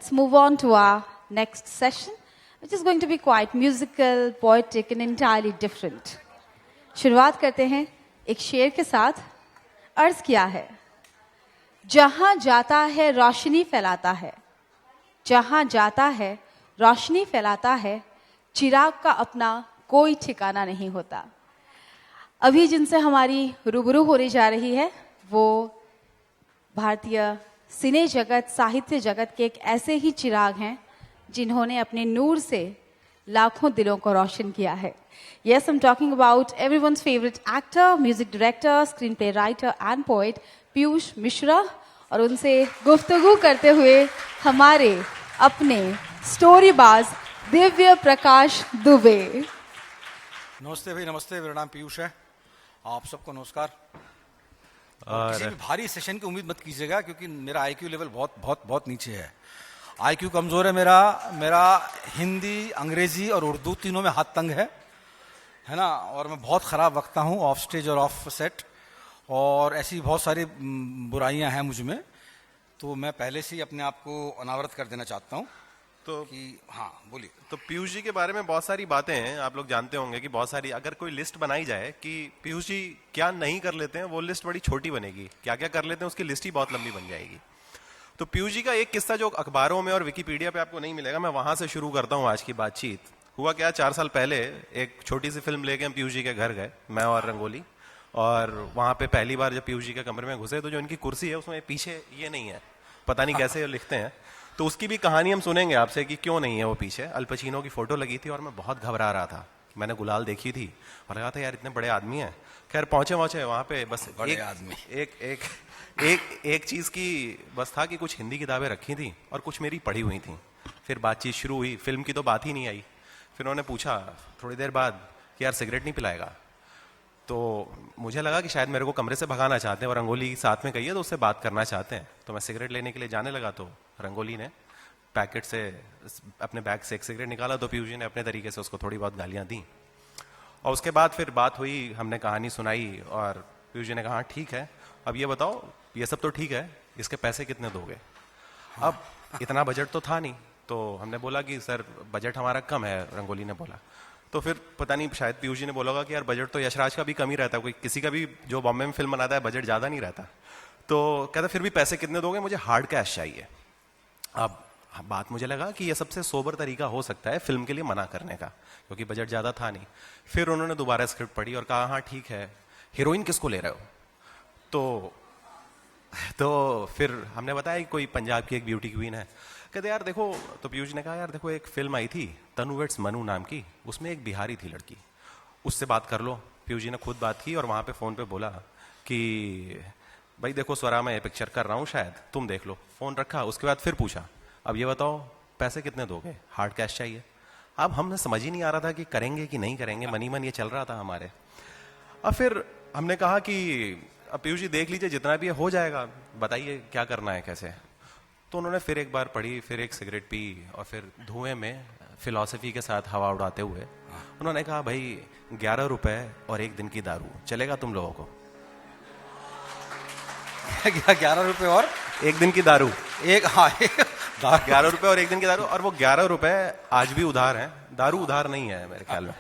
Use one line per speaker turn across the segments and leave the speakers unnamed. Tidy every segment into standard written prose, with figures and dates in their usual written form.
let's move on to our next session, which is going to be quite musical, poetic and entirely different. शुरुआत करते हैं एक शेर के साथ. अर्ज किया है, जहां जाता है रोशनी फैलाता है, जहां जाता है रोशनी फैलाता है, चिराग का अपना कोई ठिकाना नहीं होता. अभी जिनसे हमारी रूबरू होने जा रही है वो भारतीय सिने जगत, साहित्य जगत के एक ऐसे ही चिराग हैं जिन्होंने अपने नूर से लाखों दिलों को रोशन किया है. Yes, I'm talking about everyone's favorite actor, music director, screenplay writer and poet Piyush Mishra. और उनसे गुफ्तगू करते हुए हमारे अपने स्टोरी बाज दिव्य प्रकाश दुबे.
नमस्ते भाई, नमस्ते. मेरा नाम पीयूष है. आप सबको नमस्कार. किसी भी भारी सेशन की उम्मीद मत कीजिएगा क्योंकि मेरा आईक्यू लेवल बहुत बहुत बहुत नीचे है. आईक्यू कमजोर है मेरा हिंदी, अंग्रेजी और उर्दू तीनों में हाथ तंग है ना. और मैं बहुत खराब वक्ता हूँ ऑफ स्टेज और ऑफ सेट, और ऐसी बहुत सारी बुराइयां हैं मुझ में. तो मैं पहले से ही अपने आप को अनावृत कर देना चाहता हूँ. तो कि हाँ बोलिए.
तो पीयूष जी के बारे में बहुत सारी बातें हैं. आप लोग जानते होंगे कि बहुत सारी, अगर कोई लिस्ट बनाई जाए कि पीयूष जी क्या नहीं कर लेते हैं, वो लिस्ट बड़ी छोटी बनेगी. क्या क्या कर लेते हैं उसकी लिस्ट ही बहुत लंबी बन जाएगी. तो पीयूष जी का एक किस्सा जो अखबारों में और विकिपीडिया पे आपको नहीं मिलेगा, मैं वहां से शुरू करता हूँ आज की बातचीत. हुआ क्या, 4 साल पहले एक छोटी सी फिल्म लेके हम पीयूष जी के घर गए, मैं और रंगोली. और वहां पे पहली बार जब पीयूष जी के कमरे में घुसे तो जो इनकी कुर्सी है उसमें पीछे ये नहीं है, पता नहीं कैसे लिखते हैं. तो उसकी भी कहानी हम सुनेंगे आपसे कि क्यों नहीं है वो पीछे. अल पचीनो की फोटो लगी थी और मैं बहुत घबरा रहा था. मैंने गुलाल देखी थी और लगा था यार इतने बड़े आदमी हैं. खैर पहुंचे वहां पे बस
बड़े आदमी
एक चीज की बस था कि कुछ हिंदी किताबें रखी थी और कुछ मेरी पढ़ी हुई थी. फिर बातचीत शुरू हुई. फिल्म की तो बात ही नहीं आई. फिर उन्होंने पूछा थोड़ी देर बाद कि यार सिगरेट नहीं पिलाएगा. तो मुझे लगा कि शायद मेरे को कमरे से भगाना चाहते हैं और रंगोली साथ में गई है तो उससे बात करना चाहते हैं. तो मैं सिगरेट लेने के लिए जाने लगा तो रंगोली ने पैकेट से, अपने बैग से एक सिगरेट निकाला. तो पीयूष जी ने अपने तरीके से उसको थोड़ी बहुत गालियां दी. और उसके बाद फिर बात हुई, हमने कहानी सुनाई और पीयूष जी ने कहा ठीक है, अब ये बताओ ये सब तो ठीक है, इसके पैसे कितने दोगे. अब इतना बजट तो था नहीं. तो हमने बोला कि सर बजट हमारा कम है, रंगोली ने बोला. तो फिर पता नहीं शायद पीयूष जी ने बोला होगा कि यार बजट तो यशराज का भी कम ही रहता है, कोई किसी का भी जो बॉम्बे में फिल्म बनाता है बजट ज्यादा नहीं रहता. तो कहता फिर भी पैसे कितने दोगे, मुझे हार्ड कैश चाहिए. अब बात मुझे लगा कि यह सबसे सोबर तरीका हो सकता है फिल्म के लिए मना करने का, क्योंकि बजट ज्यादा था नहीं. फिर उन्होंने दोबारा स्क्रिप्ट पढ़ी और कहा हाँ ठीक है, हीरोइन किसको ले रहे हो. तो फिर हमने बताया कि कोई पंजाब की एक ब्यूटी क्वीन है. कहते यार देखो. तो पीयूष ने कहा यार देखो एक फिल्म आई थी तनु वेट्स मनु नाम की, उसमें एक बिहारी थी लड़की, उससे बात कर लो. पीयूष जी ने खुद बात की और वहां पे फोन पे बोला कि भाई देखो स्वरा मैं ये पिक्चर कर रहा हूँ, शायद तुम देख लो. फोन रखा. उसके बाद फिर पूछा अब ये बताओ पैसे कितने दोगे, हार्ड कैश चाहिए. अब हमने समझ ही नहीं आ रहा था कि करेंगे कि नहीं करेंगे, मनी मन ये चल रहा था हमारे. अब फिर हमने कहा कि अब पीयूष जी देख लीजिए जितना भी हो जाएगा, बताइए क्या करना है कैसे. तो उन्होंने फिर एक बार पढ़ी, फिर एक सिगरेट पी और फिर धुएं में फिलॉसफी के साथ हवा उड़ाते हुए उन्होंने कहा भाई 11 रुपए और 1 दिन की दारू चलेगा तुम लोगों को.
11 रुपए और
1 दिन की दारू.
11
रुपए और 1 दिन की दारू. और वो 11 रुपए आज भी उधार हैं, दारू उधार नहीं है मेरे ख्याल में.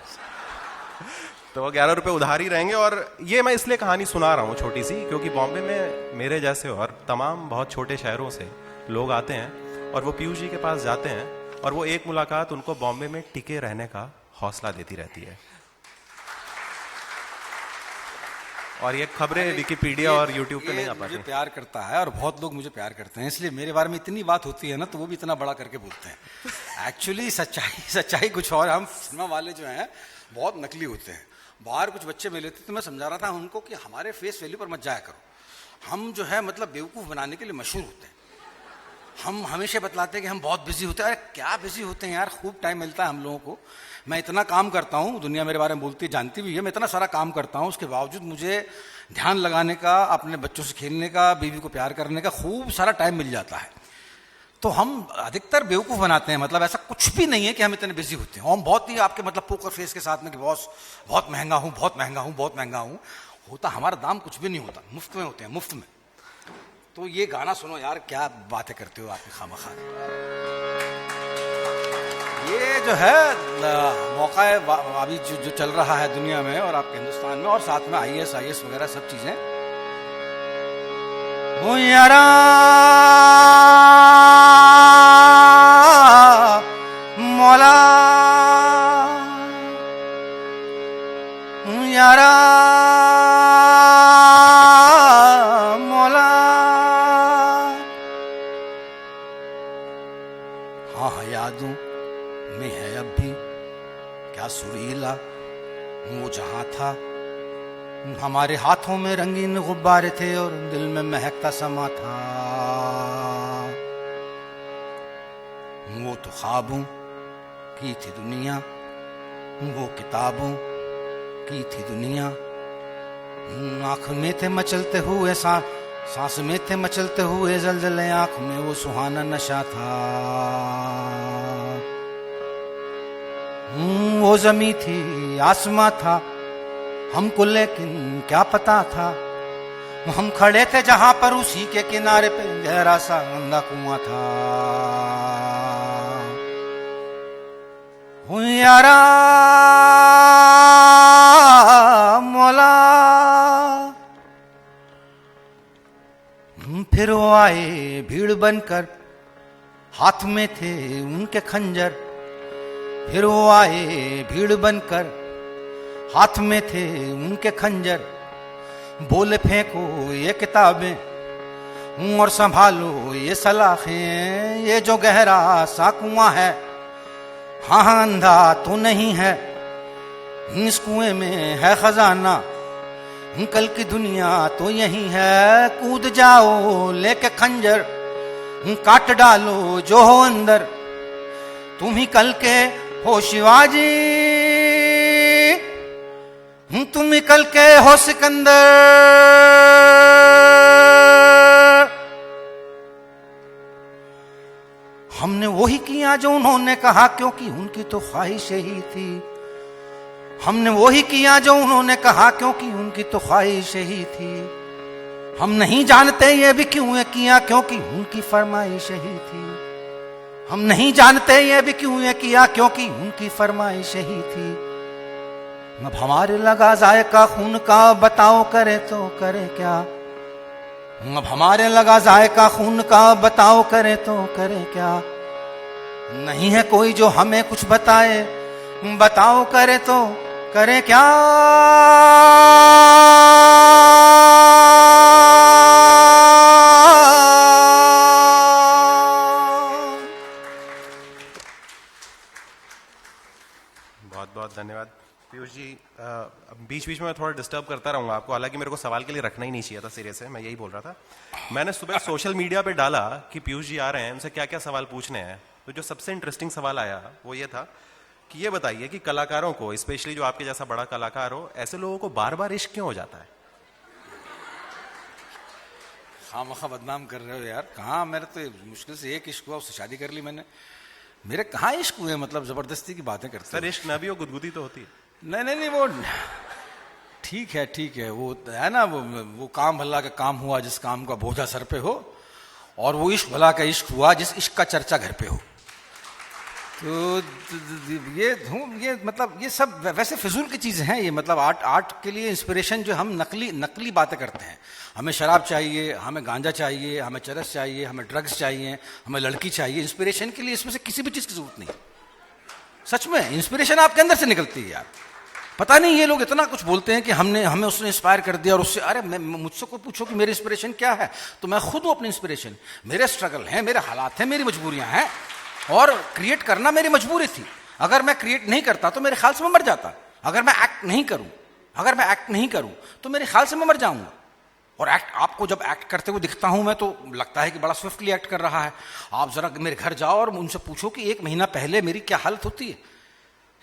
तो वो 11 रुपए उधार ही रहेंगे. और ये मैं इसलिए कहानी सुना रहा हूँ छोटी सी, क्योंकि बॉम्बे में मेरे जैसे और तमाम बहुत छोटे शहरों से लोग आते हैं और वो पीयूष जी के पास जाते हैं और वो एक मुलाकात उनको बॉम्बे में टिके रहने का हौसला देती रहती है. और ये खबरें विकिपीडिया और यूट्यूब पे नहीं आ पाती.
मुझे प्यार करता है और बहुत लोग मुझे प्यार करते हैं, इसलिए मेरे बारे में इतनी बात होती है ना तो वो भी इतना बड़ा करके बोलते हैं. एक्चुअली सच्चाई कुछ और. हम सिनेमा वाले जो हैं बहुत नकली होते हैं. बाहर कुछ बच्चे मिले थे तो मैं समझा रहा था उनको कि हमारे फेस वैल्यू पर मत जाया करो. हम जो है मतलब बेवकूफ़ बनाने के लिए मशहूर होते हैं. हम हमेशा बतलाते हैं कि हम बहुत बिजी होते हैं. अरे क्या बिजी होते हैं यार, खूब टाइम मिलता है हम लोगों को. मैं इतना काम करता हूँ, दुनिया मेरे बारे में बोलती जानती भी है, मैं इतना सारा काम करता हूँ, उसके बावजूद मुझे ध्यान लगाने का, अपने बच्चों से खेलने का, बीवी को प्यार करने का खूब सारा टाइम मिल जाता है. तो हम अधिकतर बेवकूफ़ बनाते हैं. मतलब ऐसा कुछ भी नहीं है कि हम इतने बिजी होते हैं. हम बहुत ही आपके मतलब पोकर फेस के साथ में कि बॉस बहुत महंगा हूँ, बहुत महंगा हूँ, बहुत महंगा हूँ. होता हमारा दाम कुछ भी नहीं होता, मुफ्त में होते हैं, मुफ्त में. तो ये गाना सुनो यार, क्या बातें करते हो आपकी खामखा. ये जो है मौका है अभी जो चल रहा है दुनिया में और आपके हिंदुस्तान में, और साथ में IAS वगैरह सब चीजें। ओ यारा मौला, यारा मौला, हाँ यादों में है अब भी क्या सुरीला वो जहां था, हमारे हाथों में रंगीन गुब्बारे थे और दिल में महकता समा था। वो तो ख्वाबों की थी दुनिया, वो किताबों की थी दुनिया, आंख में थे मचलते हुए सांस में थे मचलते हुए जलजले, आंख में वो सुहाना नशा था। वो जमी थी आसमां था, हमको लेकिन क्या पता था, हम खड़े थे जहां पर उसी के किनारे पे गहरा सा गंदा कुआं था। हो यारा मौला, फिर वो आए भीड़ बनकर, हाथ में थे उनके खंजर। फिर वो आए भीड़ बनकर, हाथ में थे उनके खंजर। बोले फेंको ये किताबें और संभालो ये सलाखें, ये जो गहरा सा कुआं है, हाँ हाँ अंधा तो नहीं है, इस कुएं में है खजाना, कल की दुनिया तो यही है। कूद जाओ लेके खंजर, काट डालो जो हो अंदर, तुम ही कल के हो शिवाजी, तुम ही कल के हो सिकंदर। हमने वही किया जो उन्होंने कहा, क्योंकि उनकी तो ख्वाहिश ही थी। हमने वही किया जो उन्होंने कहा, क्योंकि उनकी तो ख्वाहिश ही थी। हम नहीं जानते ये भी क्यों किया, क्योंकि उनकी फरमाइश ही थी। हम नहीं जानते ये भी क्यों किया, क्योंकि उनकी फरमाइश ही थी। अब हमारे लगा जायका खून का, बताओ करे तो करे क्या। अब हमारे लगा जायका खून का, बताओ करे तो करे क्या। नहीं है कोई जो हमें कुछ बताए, बताओ करे तो करे क्या।
बहुत बहुत धन्यवाद पीयूष जी। बीच बीच में मैं थोड़ा डिस्टर्ब करता रहूंगा आपको, हालांकि मेरे को सवाल के लिए रखना ही नहीं चाहिए था, सीरियस है, मैं यही बोल रहा था। मैंने सुबह सोशल मीडिया पे डाला कि पीयूष जी आ रहे हैं, उनसे क्या क्या सवाल पूछने हैं। तो जो सबसे इंटरेस्टिंग सवाल आया वो ये था कि ये बताइए कि कलाकारों को, स्पेशली जो आपके जैसा बड़ा कलाकार हो, ऐसे लोगों को बार बार इश्क क्यों हो जाता है?
खामखा बदनाम कर रहे हो यार। कहाँ, मेरे तो मुश्किल से एक इश्क हुआ, उससे शादी कर ली मैंने। मेरे कहाँ इश्क हुए, मतलब जबरदस्ती की बातें करते
सर। इश्क ना भी हो, गुदगुदी तो होती है।
नहीं, वो ठीक है, वो है ना, वो काम भला का काम हुआ जिस काम का बोझा सर पे हो, और वो इश्क भला का इश्क हुआ जिस इश्क का चर्चा घर पे हो। तो ये मतलब ये सब वैसे फिजूल की चीजें हैं ये। मतलब आर्ट के लिए इंस्पिरेशन जो हम नकली बातें करते हैं, हमें शराब चाहिए, हमें गांजा चाहिए, हमें चरस चाहिए, हमें ड्रग्स चाहिए, हमें लड़की चाहिए। इंस्पिरेशन के लिए इसमें से किसी भी चीज की जरूरत नहीं। सच में इंस्पिरेशन आपके अंदर से निकलती है यार। पता नहीं ये लोग इतना कुछ बोलते हैं कि हमें उसने इंस्पायर कर दिया, और उससे, अरे मुझसे कोई पूछो कि मेरी इंस्पिरेशन क्या है, तो मैं खुद हूं अपनी इंस्पिरेशन। मेरे स्ट्रगल हैं, मेरे हालात हैं, मेरी मजबूरियां हैं, और क्रिएट करना मेरी मजबूरी थी। अगर मैं क्रिएट नहीं करता तो मेरे ख्याल से मैं मर जाता। अगर मैं एक्ट नहीं करूं तो मेरे ख्याल से मैं मर जाऊंगा। और आपको जब एक्ट करते हुए दिखता हूं मैं, तो लगता है कि बड़ा स्विफ्टली एक्ट कर रहा है। आप जरा मेरे घर जाओ और उनसे पूछो कि 1 महीना पहले मेरी क्या हालत होती है।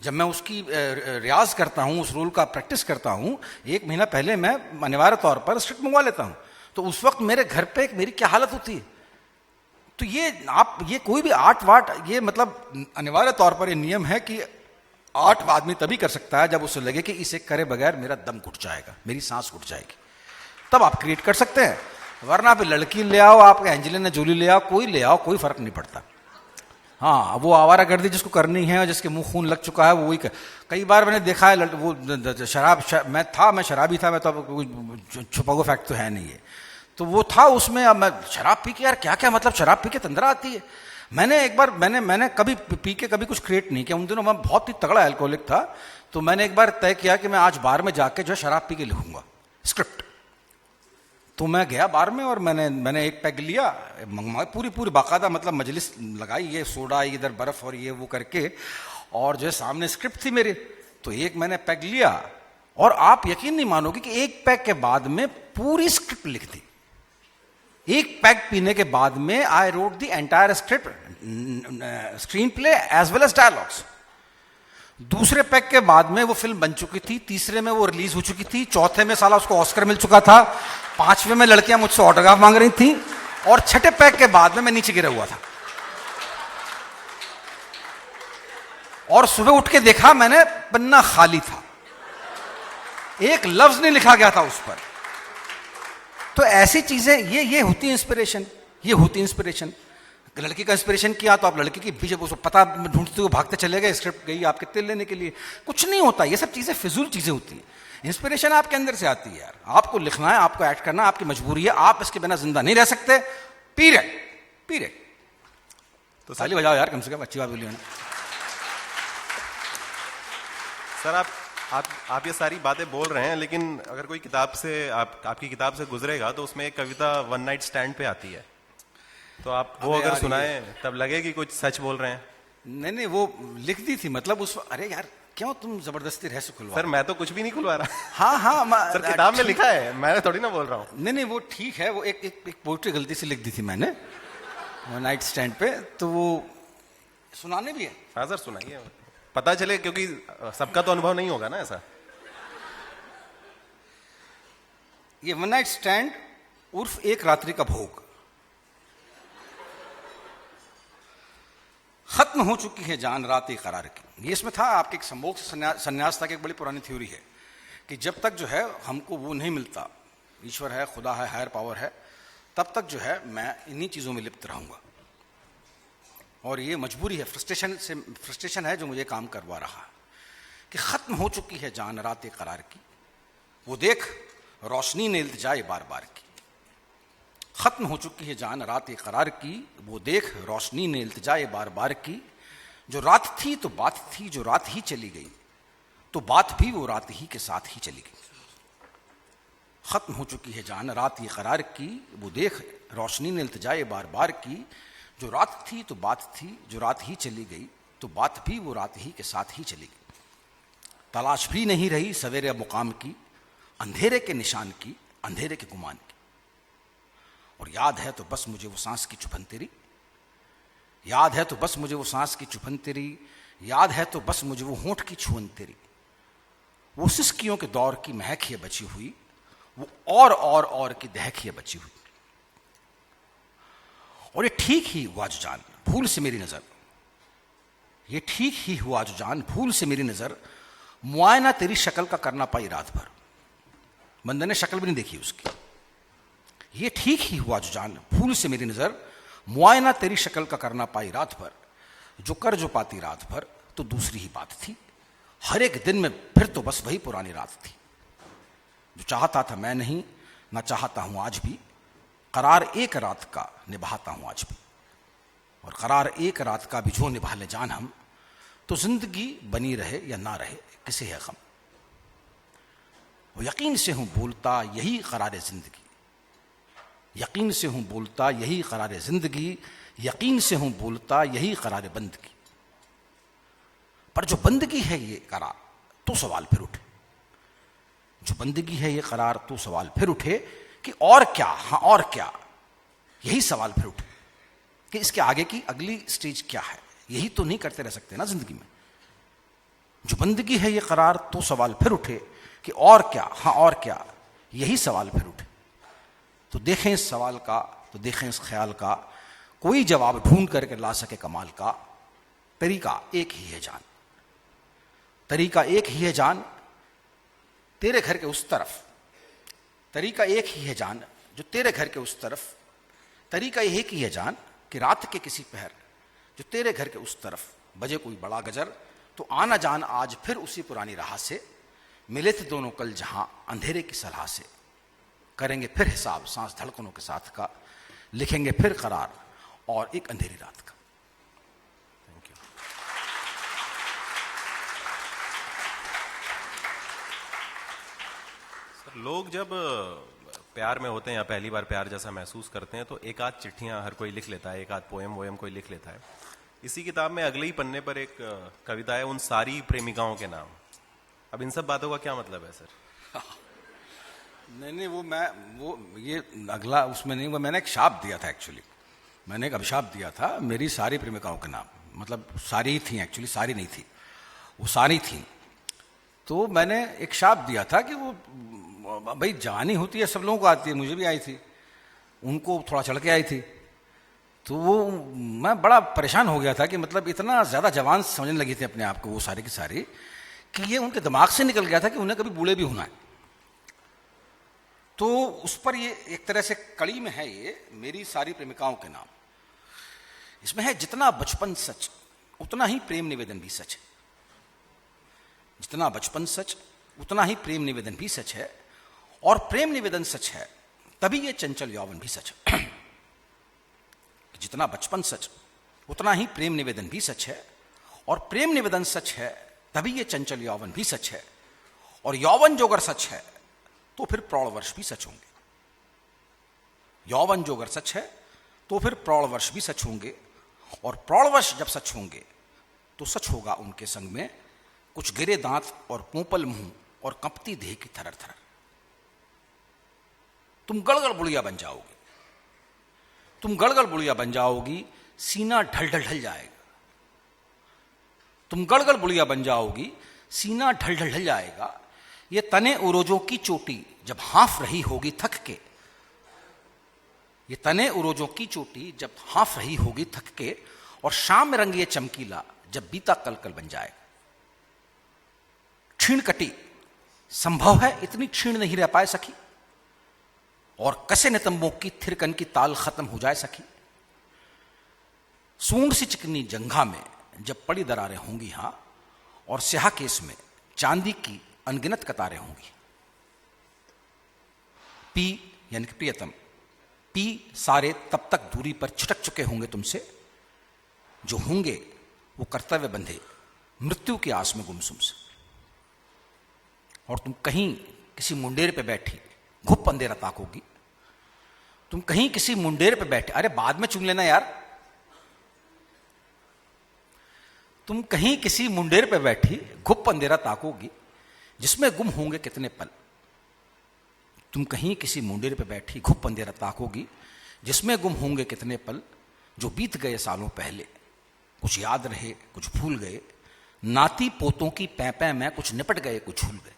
जब मैं उसकी रियाज करता हूं, उस रोल का प्रैक्टिस करता हूं, 1 महीना पहले मैं अनिवार्य तौर पर स्क्रिप्ट मंगवा लेता हूं, तो उस वक्त मेरे घर पे मेरी क्या हालत होती है। तो ये कोई भी आर्ट वार्ट, ये मतलब अनिवार्य तौर पर ये नियम है कि आर्ट आदमी तभी कर सकता है जब उसे लगे कि इसे करे बगैर मेरा दम घुट जाएगा, मेरी सांस घुट जाएगी, तब आप क्रिएट कर सकते हैं। वरना आप लड़की ले आओ, आप एंजेलिना जोली ले आओ, कोई ले आओ, कोई फर्क नहीं पड़ता। हाँ, वो आवारागर्दी जिसको करनी है और जिसके मुंह खून लग चुका है वो वही कई बार मैंने देखा है वो मैं शराबी था, मैं तो छुपा फैक्ट तो है नहीं है, तो वो था उसमें। अब मैं शराब पी के, यार क्या क्या मतलब शराब पी के तंद्रा आती है। मैंने एक बार मैंने कभी पी के कभी कुछ क्रिएट नहीं किया, उन दिनों मैं बहुत ही तगड़ा अल्कोहलिक था। तो मैंने एक बार तय किया कि मैं आज बार में जाके जो है शराब पी के लिखूंगा स्क्रिप्ट। तो मैं गया बार में और मैंने एक पैग लिया, पूरी बाकायदा मतलब मजलिस लगाई, ये सोडा इधर बर्फ और ये वो करके, और जो है सामने स्क्रिप्ट थी मेरे। तो एक मैंने पैग लिया और आप यकीन नहीं मानोगे कि एक पैग के बाद में पूरी स्क्रिप्ट लिख दी। एक पैग पीने के बाद में I wrote the entire script, screenplay as well as dialogues. दूसरे पैग के बाद में वो फिल्म बन चुकी थी, तीसरे में वो रिलीज हो चुकी थी, चौथे में साला उसको ऑस्कर मिल चुका था, पांचवें में लड़कियां मुझसे ऑटोग्राफ मांग रही थी, और छठे पैग के बाद में मैं नीचे गिरा हुआ था। और सुबह उठ के देखा मैंने, पन्ना खाली था, एक लफ्ज नहीं लिखा गया था उस पर। तो ऐसी चीजें ये होती है इंस्पिरेशन, ये होती है इंस्पिरेशन। लड़की का इंस्पिरेशन किया तो आप लड़की की पीछे उसको पता ढूंढते हुए भागते चले गए, स्क्रिप्ट गई आपके तेल लेने के लिए, कुछ नहीं होता। ये सब चीजें फिजूल चीजें होती हैं। इंस्पिरेशन आपके अंदर से आती है यार, आपको लिखना है, आपको एक्ट करना है, आपकी मजबूरी है, आप इसके बिना जिंदा नहीं रह सकते। पीरियड। तो ताली बजाओ यार कम से कम, अच्छी बात बोली है ना।
सर आप ये सारी बातें बोल रहे हैं, लेकिन अगर कोई किताब से आपकी किताब से गुजरेगा तो उसमें एक कविता वन नाइट स्टैंड पे आती है, तो आप वो अगर सुनाएं तब लगे कि कुछ सच बोल रहे हैं।
नहीं वो लिख दी थी, मतलब उस, अरे यार क्यों तुम जबरदस्ती रहस्य खुलवा।
सर मैं तो कुछ भी नहीं खुलवा रहा।
हाँ
सर किताब में लिखा है, मैं थोड़ी ना बोल रहा हूँ।
नहीं वो ठीक है, वो एक पोइट्री गलती से लिख दी थी मैंने वन नाइट स्टैंड पे, तो वो सुनाने भी है।
हाँ सर सुनाइए, पता चले, क्योंकि सबका तो अनुभव नहीं होगा ना ऐसा।
ये वन नाइट स्टैंड उर्फ एक रात्रि का भोग। खत्म हो चुकी है जान रात करार की। ये इसमें था आपके एक संभोग संन्यास था कि एक बड़ी पुरानी थ्योरी है कि जब तक जो है हमको वो नहीं मिलता, ईश्वर है, खुदा है, हायर पावर है, तब तक जो है मैं इन्हीं चीजों में लिप्त रहूंगा। और ये मजबूरी है, फ्रस्ट्रेशन है जो मुझे काम करवा रहा है कि खत्म हो चुकी है जान रात करार की, वो देख रोशनी ने इल्तिजाए बार बार की। खत्म हो चुकी है जान रात करार की, वो देख रोशनी ने इल्तिजाए बार बार की। जो रात थी तो बात थी, जो रात ही चली गई तो बात भी वो रात ही के साथ ही चली गई। खत्म हो चुकी है जान रात करार की, वो देख रोशनी ने इल्तिजाए बार बार की। जो रात थी तो बात थी, जो रात ही चली गई तो बात भी वो रात ही के साथ ही चली गई। तलाश भी नहीं रही सवेरे मुकाम की, अंधेरे के निशान की, अंधेरे के गुमान की। और याद है तो बस मुझे वो सांस की चुभन तेरी, याद है तो बस मुझे वो सांस की चुभन तेरी, याद है तो बस मुझे वो होंठ की छुअन तेरी। वो सिसकियों के दौर की महक ये बची हुई, वो और की दहक ये बची हुई। और ये ठीक ही हुआ जो जान भूल से मेरी नजर, ये ठीक ही हुआ जो जान भूल से मेरी नजर, मुआयना तेरी शक्ल का करना पाई रात भर। बंदे ने शक्ल भी नहीं देखी उसकी। ये ठीक ही हुआ जो जान भूल से मेरी नजर, मुआयना तेरी शक्ल का करना पाई रात भर। जो कर जो पाती रात भर तो दूसरी ही बात थी, हर एक दिन में फिर तो बस वही पुरानी रात थी। जो चाहता था मैं नहीं, ना चाहता हूं आज भी, करार एक रात का निभाता हूं आज भी। और करार एक रात का भी जो निभा ले जान हम, तो जिंदगी बनी रहे या ना रहे किसे है गम। वो यकीन से हूं बोलता यही करार जिंदगी, यकीन से हूं बोलता यही करार जिंदगी, यकीन से हूं बोलता यही करार बंदगी। पर जो बंदगी है ये करार तो सवाल फिर उठे, जो बंदगी है ये करार तो सवाल फिर उठे कि और क्या, हाँ और क्या, यही सवाल फिर उठे कि इसके आगे की अगली स्टेज क्या है। यही तो नहीं करते रह सकते ना जिंदगी में। जो बंदगी है ये करार तो सवाल फिर उठे कि और क्या, हाँ और क्या, यही सवाल फिर उठे। तो देखें इस सवाल का, तो देखें इस ख्याल का, कोई जवाब ढूंढ करके ला सके कमाल का। तरीका एक ही है जान, तरीका एक ही है जान तेरे घर के उस तरफ, तरीका एक ही है जान जो तेरे घर के उस तरफ। तरीका एक ही है जान कि रात के किसी पहर जो तेरे घर के उस तरफ बजे कोई बड़ा गजर, तो आना जान आज फिर उसी पुरानी राह से, मिले थे दोनों कल जहां अंधेरे की सलाह से, करेंगे फिर हिसाब सांस धड़कनों के साथ का, लिखेंगे फिर करार और एक अंधेरी रात का। Thank you.
सर, लोग जब प्यार में होते हैं या पहली बार प्यार जैसा महसूस करते हैं तो एक आध चिट्ठियां हर कोई लिख लेता है, एक आध पोएम वोएम कोई लिख लेता है। इसी किताब में अगले ही पन्ने पर एक कविता है, उन सारी प्रेमिकाओं के नाम। अब इन सब बातों का क्या मतलब है सर?
नहीं, वो ये अगला उसमें नहीं, वो मैंने एक शाप दिया था एक्चुअली। मैंने एक अभिशाप दिया था, मेरी सारी प्रेमिकाओं के नाम, मतलब सारी ही थी एक्चुअली, सारी नहीं थी, वो सारी थी। तो मैंने एक शाप दिया था कि वो भाई जानी होती है, सब लोगों को आती है, मुझे भी आई थी, उनको थोड़ा चढ़ के आई थी। तो वो मैं बड़ा परेशान हो गया था कि मतलब इतना ज़्यादा जवान समझने लगी थी अपने आप को वो सारी की सारी, कि ये उनके दिमाग से निकल गया था कि उन्हें कभी बूढ़े भी होना है। तो उस पर ये एक तरह से कड़ी में है, ये मेरी सारी प्रेमिकाओं के नाम। इसमें है जितना बचपन सच उतना ही प्रेम निवेदन भी सच है, जितना बचपन सच उतना ही प्रेम निवेदन भी सच है, और प्रेम निवेदन सच है तभी ये चंचल यौवन भी सच है। जितना बचपन सच उतना ही प्रेम निवेदन भी सच है, और प्रेम निवेदन सच है तभी ये चंचल यौवन भी सच है, और यौवन जो अगर सच है तो फिर प्रौढ़ वर्ष भी सच होंगे। यौवन जो अगर सच है तो फिर प्रौढ़ वर्ष भी सच होंगे, और प्रौढ़ वर्ष जब सच होंगे तो सच होगा उनके संग में कुछ गिरे दांत और पोंपल मुंह और कंपती देह की थरर थरर। तुम गड़गड़ बुढ़िया बन जाओगे, तुम गड़गड़ बुढ़िया बन जाओगी, सीना ढल ढल ढल जाएगा। तुम गड़गड़ बुढ़िया बन जाओगी, सीना ढल ढल ढल जाएगा। ये तने उरोजों की चोटी जब हाँफ रही होगी थक के, ये तने उरोजों की चोटी जब हाँफ रही होगी थक के, और शाम में रंग ये चमकीला जब बीता कल कल बन जाएगा। क्षीण कटी संभव है इतनी क्षीण नहीं रह पाए सखी, और कसे नितंबों की थिरकन की ताल खत्म हो जाए सखी। सूंड सी चिकनी जंघा में जब पड़ी दरारें होंगी हां, और स्याह केस में चांदी की अनगिनत कतारें होंगी। पी यानी कि प्रियतम, पी सारे तब तक दूरी पर छिटक चुके होंगे तुमसे, जो होंगे वो कर्तव्य बंधे मृत्यु की आस में गुमसुम से। और तुम कहीं किसी मुंडेर पे बैठी घुप अंधेरा ताकोगी, तुम कहीं किसी मुंडेर पे बैठे, अरे बाद में चुन लेना यार, तुम कहीं किसी मुंडेर पे बैठी घुप अंधेरा ताकोगी, जिसमें गुम होंगे कितने पल। तुम कहीं किसी मुंडेर पे बैठी घुप अंधेरा ताकोगी, जिसमें गुम होंगे कितने पल, जो बीत गए सालों पहले, कुछ याद रहे कुछ भूल गए। नाती पोतों की पैं में कुछ निपट गए कुछ झूल गए।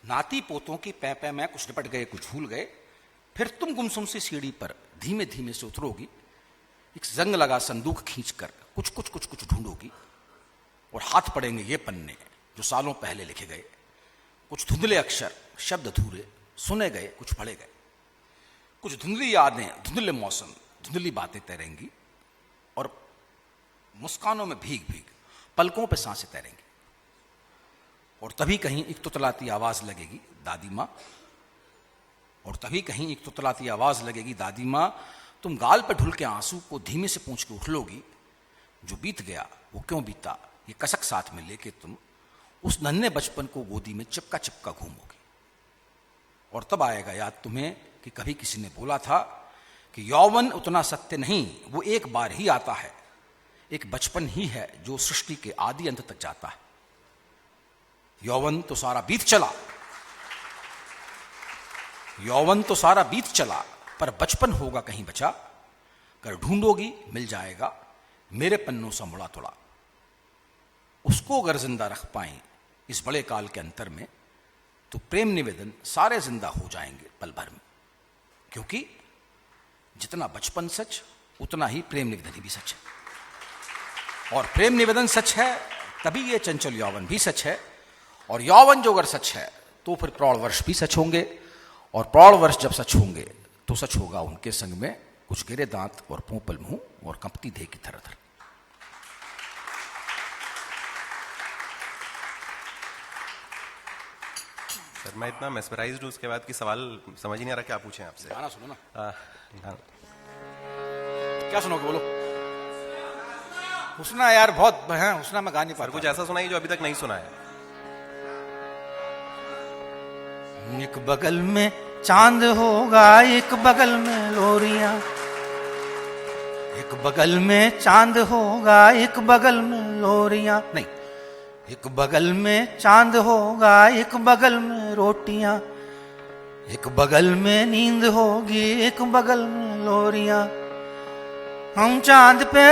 नाती पोतों की पैं में कुछ निपट गए कुछ भूल गए। फिर तुम गुमसुम सी सीढ़ी पर धीमे धीमे से उतरोगी, एक जंग लगा संदूक खींचकर कुछ कुछ कुछ कुछ ढूंढोगी, और हाथ पड़ेंगे ये पन्ने जो सालों पहले लिखे गए। कुछ धुंधले अक्षर शब्द अधूरे सुने गए कुछ पढ़े गए। कुछ धुंधली यादें धुंधले मौसम धुंधली बातें तैरेंगी, और मुस्कानों में भीग भीग पलकों पे सांसें तैरेंगी। और तभी कहीं एक तुतलाती आवाज लगेगी दादी माँ, और तभी कहीं एक तुतलाती आवाज लगेगी दादी माँ। तुम गाल पे ढुल के आंसू को धीमे से पूंछ के उठ लोगी, जो बीत गया वो क्यों बीता ये कसक साथ में लेके तुम उस नन्हे बचपन को गोदी में चिपका चिपका घूमोगी। और तब आएगा याद तुम्हें कि कभी किसी ने बोला था कि यौवन उतना सत्य नहीं, वो एक बार ही आता है, एक बचपन ही है जो सृष्टि के आदि अंत तक जाता है। यौवन तो सारा बीत चला, यौवन तो सारा बीत चला, पर बचपन होगा कहीं बचा, कर ढूंढोगी मिल जाएगा मेरे पन्नों सा मुड़ा तोड़ा। उसको अगर जिंदा रख पाएं इस बड़े काल के अंतर में, तो प्रेम निवेदन सारे जिंदा हो जाएंगे पल भर में। क्योंकि जितना बचपन सच उतना ही प्रेम निवेदन भी सच है, और प्रेम निवेदन सच है तभी ये चंचल यौवन भी सच है, और यौवन जो अगर सच है तो फिर प्रौढ़ वर्ष भी सच होंगे, और प्रौढ़ वर्ष जब सच होंगे तो सच होगा उनके संग में कुछ गिरे दांत और पोपल मुंह और कंपती देह की थर थर।
सर मैं इतना मेस्मराइज्ड हूं उसके बाद की सवाल समझ ही नहीं आ रहा क्या पूछें आपसे।
गाना सुनो ना।
गाना।
क्या सुनोगे बोलो। हुस्ना यार बहुत है, हुस्ना मैं गा नहीं पा
सर कुछ ऐसा सुनाइए जो अभी तक नहीं सुना है।
एक बगल में चांद होगा एक बगल में लोरियां, एक बगल में चांद होगा एक बगल में लोरियां, नहीं एक बगल में चांद होगा एक बगल में रोटियां, एक बगल में नींद होगी एक बगल में लोरियां। हम चांद पे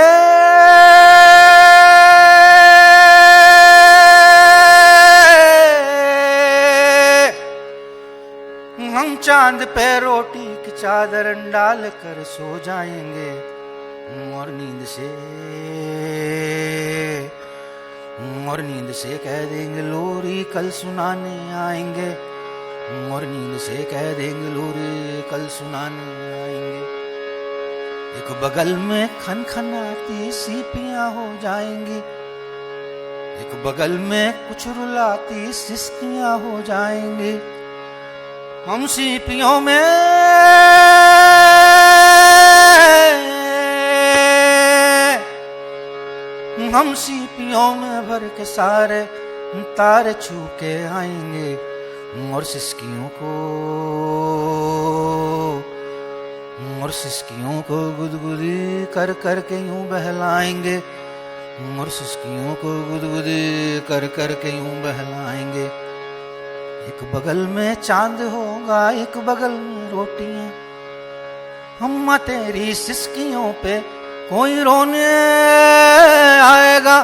हम चांद पे रोटी की चादर डाल कर सो जाएंगे और नींद से कह देंगे लोरी कल सुनाने आएंगे, और नींद से कह देंगे लोरी कल सुनाने आएंगे। एक बगल में खनखनाती सीपियां हो जाएंगी, एक बगल में कुछ रुलाती सिसकियां हो जाएंगी। हम सीपियों में भर के सारे तारे छू के आएंगे, और सिसकियों को गुदगुदी कर कर के यूं बहलाएंगे, और सिसकियों को गुदगुदी कर कर के यूं बहलाएंगे। एक बगल में चांद होगा एक बगल में रोटियां, अम्मा तेरी सिसकियों पे कोई रोने आएगा,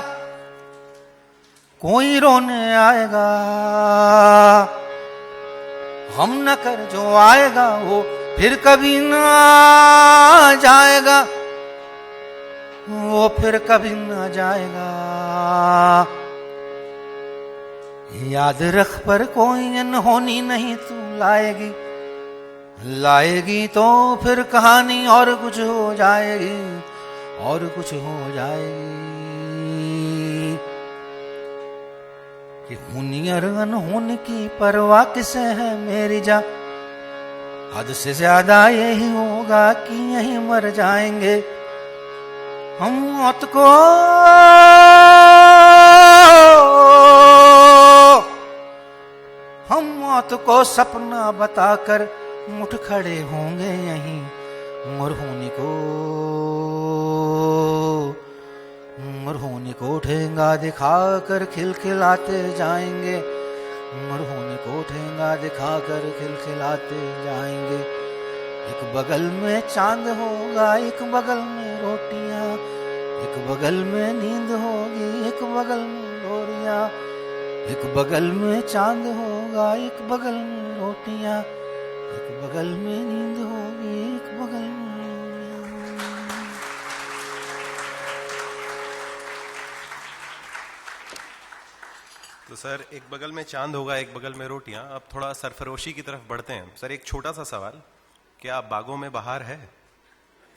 कोई रोने आएगा। हम न कर जो आएगा वो फिर कभी ना जाएगा, वो फिर कभी ना जाएगा। याद रख पर कोई अनहोनी नहीं तू लाएगी, लाएगी तो फिर कहानी और कुछ हो जाएगी, और कुछ हो जाएगी। कि होनी और अनहोनी की परवाह किसे है मेरी जा, हद से ज्यादा यही होगा कि यही मर जाएंगे। हम मौत को सपना बताकर मुठ खड़े होंगे यहीं, और होने को ठेंगा दिखाकर खिलखिलाते जाएंगे, और होने को ठेंगा दिखाकर खिलखिलाते जाएंगे। एक बगल में चांद होगा एक बगल में रोटियां, एक बगल में नींद होगी एक बगल में लोरियां, एक बगल में चांद होगा एक बगल में रोटियां, एक बगल में नींद होगी एक बगल में।
तो सर एक बगल में चांद होगा एक बगल में रोटियां। अब थोड़ा सरफरोशी की तरफ बढ़ते हैं। सर एक छोटा सा सवाल, क्या बागों में बहार है?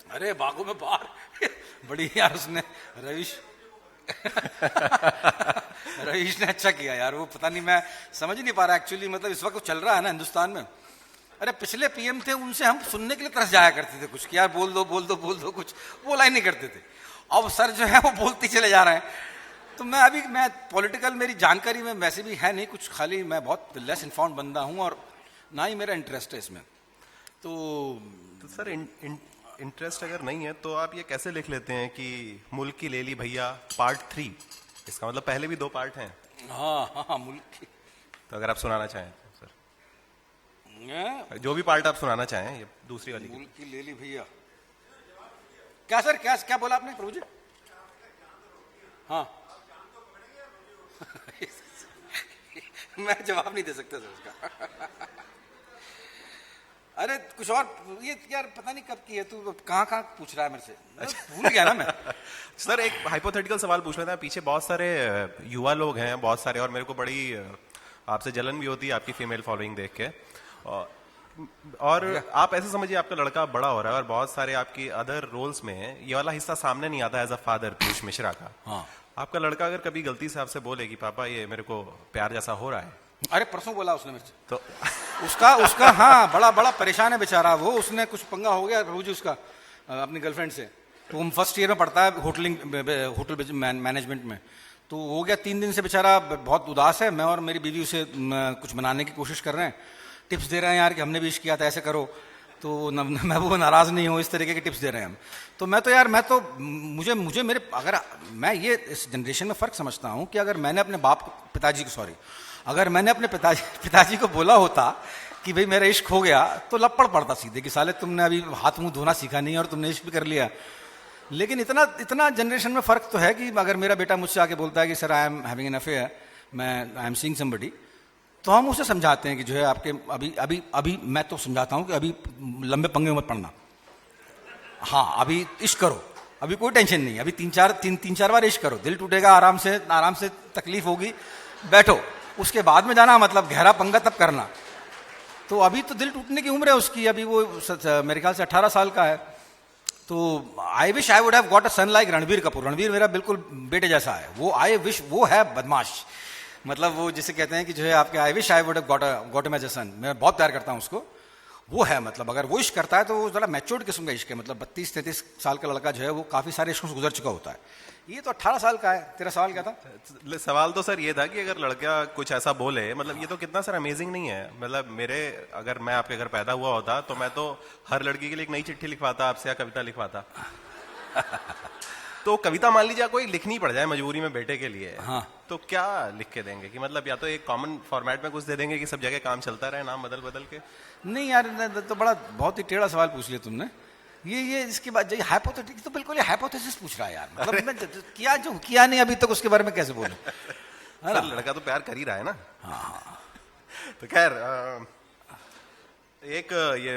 अरे बागों में बहार बड़ी यार उसने रईस ने अच्छा किया यार। वो पता नहीं, मैं समझ नहीं पा रहा एक्चुअली, मतलब इस वक्त चल रहा है ना हिंदुस्तान में। अरे पिछले पीएम थे, उनसे हम सुनने के लिए तरस जाया करते थे कुछ कि यार बोल दो कुछ बोला ही नहीं करते थे। अब सर जो है वो बोलते चले जा रहे हैं। तो मैं पॉलिटिकल मेरी जानकारी में वैसे भी है नहीं कुछ, खाली मैं बहुत लेस इन्फॉर्म्ड बंदा हूं और ना ही मेरा इंटरेस्ट है इसमें। तो
सर इंटरेस्ट अगर नहीं है तो आप ये कैसे लिख लेते हैं कि मुल्क की ले ली भैया पार्ट 3? इसका मतलब पहले भी 2 पार्ट हैं।
हाँ मुल्क की।
तो अगर आप सुनाना चाहें तो सर, जो भी पार्ट आप सुनाना चाहें, ये दूसरी वाली
मुल्क की ले ली भैया। क्या सर, क्या बोला आपने प्रभु जी? हाँ मैं जवाब नहीं दे सकता सर उसका। अरे कुछ और, ये यार पता नहीं कब की है, तू कहाँ पूछ रहा है मेरे से, भूल गया ना मैं।
सर एक हाइपोथेटिकल सवाल पूछ रहा था। पीछे बहुत सारे युवा लोग हैं, बहुत सारे, और मेरे को बड़ी आपसे जलन भी होती है आपकी फीमेल फॉलोइंग देख के। और आप ऐसे समझिए आपका लड़का बड़ा हो रहा है और बहुत सारे आपकी अदर रोल्स में ये वाला हिस्सा सामने नहीं आता as a father Piyush Mishra का।
हाँ।
आपका लड़का अगर कभी गलती से आपसे बोले कि पापा ये मेरे को प्यार जैसा हो रहा है,
अरे परसों बोला उसने मेरे से,
तो
उसका हाँ बड़ा बड़ा परेशान है बेचारा वो। उसने कुछ पंगा हो गया प्रभु जी उसका अपनी गर्लफ्रेंड से। तो वो फर्स्ट ईयर में पढ़ता है होटल मैनेजमेंट में। तो हो गया 3 दिन से बेचारा बहुत उदास है। मैं और मेरी बीवी उसे कुछ मनाने की कोशिश कर रहे हैं, टिप्स दे रहे हैं यार कि हमने भी इश्क किया था, ऐसे करो। तो मैं वो नाराज नहीं हूँ, इस तरीके के टिप्स दे रहे हैं हम। तो मैं तो यार मुझे मेरे अगर मैं ये इस जनरेशन में फ़र्क समझता हूँ कि अगर मैंने अपने अगर मैंने अपने पिताजी को बोला होता कि भाई मेरा इश्क हो गया, तो लपड़ पड़ता सीधे कि साले तुमने अभी हाथ मुंह धोना सीखा नहीं और तुमने इश्क भी कर लिया। लेकिन इतना जनरेशन में फ़र्क तो है कि अगर मेरा बेटा मुझसे आके बोलता है कि sir I am having an affair, I am seeing somebody, तो हम उसे समझाते हैं कि जो है आपके अभी मैं तो समझाता हूँ कि अभी लंबे पंगे मत पड़ना, हाँ अभी इश्क करो, अभी कोई टेंशन नहीं, अभी तीन चार बार इश्क करो, दिल टूटेगा, आराम से तकलीफ होगी, बैठो, उसके बाद में जाना, मतलब गहरा पंगा तब करना। तो अभी तो दिल टूटने की उम्र है उसकी, अभी वो मेरे ख्याल से 18 साल का है। तो I wish I would have got a son like Ranbir Kapoor. Ranbir मेरा बिल्कुल बेटे जैसा है, वो आई विश, वो है बदमाश, मतलब वो जिसे कहते हैं कि जो है आपके I wish I would have got him as a son. मैं बहुत प्यार करता हूँ उसको, वो है, मतलब अगर वो इश्क करता है तो वो ज़रा मैच्योर्ड किस्म का इश्क है। मतलब 32-33 साल का लड़का जो है वो काफ़ी सारे इश्कों से गुजर चुका होता है। ये तो 18 साल का है। तेरा सवाल क्या था?
सवाल तो सर ये था कि अगर लड़का कुछ ऐसा बोले, मतलब ये तो कितना सर अमेजिंग नहीं है। मतलब अगर मैं आपके घर पैदा हुआ होता तो मैं तो हर लड़की के लिए एक नई चिट्ठी लिखवाता आपसे या कविता लिखवाता। तो कविता मान लीजिए कोई लिखनी पड़ जाए मजबूरी में बेटे के लिए,
हाँ,
तो क्या लिख के देंगे? कि मतलब या तो एक कॉमन फॉर्मेट में कुछ दे देंगे कि सब जगह काम चलता रहे, नाम बदल बदल के?
नहीं यार, तो बहुत ही टेढ़ा सवाल पूछ लिया तुमने। ये इसके बाद जो हाइपोथेटिक, तो बिल्कुल ये हाइपोथेसिस पूछ रहा है यार। मतलब मैं जो किया नहीं अभी तक उसके बारे में कैसे बोलूं?
सर लड़का तो प्यार कर ही रहा है ना।
हाँ।
तो खैर एक ये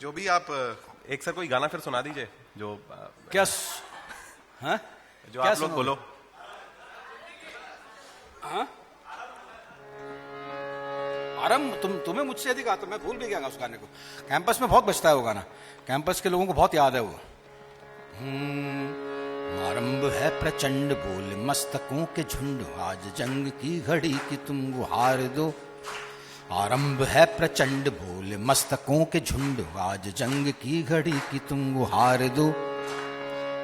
जो भी आप एक सर कोई गाना फिर सुना दीजिए जो
क्या हाँ?
जो आप लोग बोलो।
हाँ? आरम तुम्हें मुझसे अधिक आता, मैं भूल भी गया उस गाने को। कैंपस में बहुत बजता है वो गाना, कैंपस के लोगों को बहुत याद है वो। आरंभ है प्रचंड बोल मस्तकों के झुंड, आज जंग की घड़ी की तुम गुहार दो। आरंभ है प्रचंड बोल मस्तकों के झुंड, आज जंग की घड़ी की तुम गुहार दो।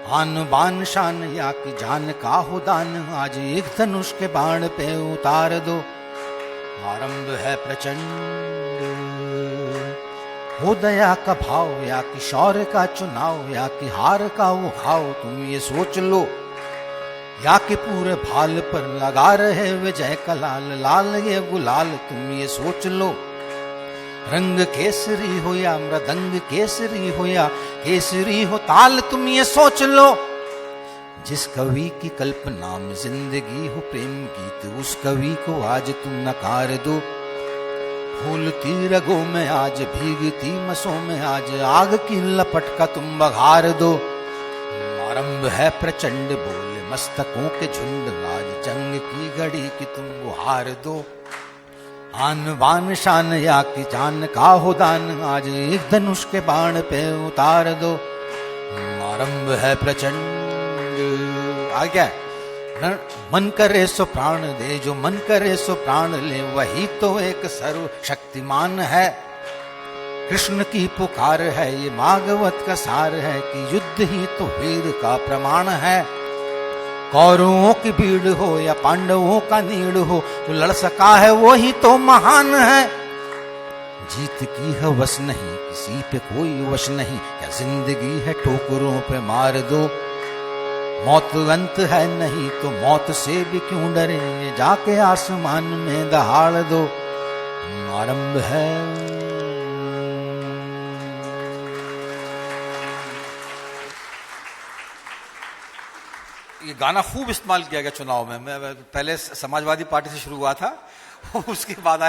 आन बान शान या कि जान का हो दान, आज एक धनुष के बाण पे उतार दो। आरंभ है प्रचंड हो दया का भाव, या कि शौर्य का चुनाव, या कि हार का वो खाओ, तुम ये सोच लो। या कि पूरे भाल पर लगा रहे विजय का लाल, लाल ये गुलाल, तुम ये सोच लो। रंग केसरी हो या मृदंग केसरी हो या केसरी हो ताल, तुम ये सोच लो। जिस कवि की कल्पना में जिंदगी हो प्रेम गीत, उस कवि को आज तुम नकार दो। फूलती रगों में आज भीगती मसों में आज आग की लपट का तुम बघार दो। आरंभ है प्रचंड बोल मस्तकों के झुंड, आज जंग की घड़ी की तुम गुहार दो। आन बान शान या कि जान का हो दान, आज एक धनुष के बाण पे उतार दो। आरंभ है प्रचंड आ गया। मन करे सो प्राण दे, जो मन करे सो प्राण ले, वही तो एक सर्व शक्तिमान है। कृष्ण की पुकार है, ये भागवत का सार है कि युद्ध ही तो वीर का प्रमाण है। कौरवों की भीड़ हो या पांडवों का नीड़ हो, जो लड़ सका है वो ही तो महान है। जीत की है वश नहीं, किसी पे कोई वश नहीं, क्या जिंदगी है ठोकरों पे मार दो। मौत अंत है नहीं तो मौत से भी क्यों डरे, जाके आसमान में दहाड़ दो। आरंभ है ये गाना खूब इस्तेमाल किया गया चुनाव में। मैं पहले समाजवादी पार्टी से शुरू हुआ था, उसके बाद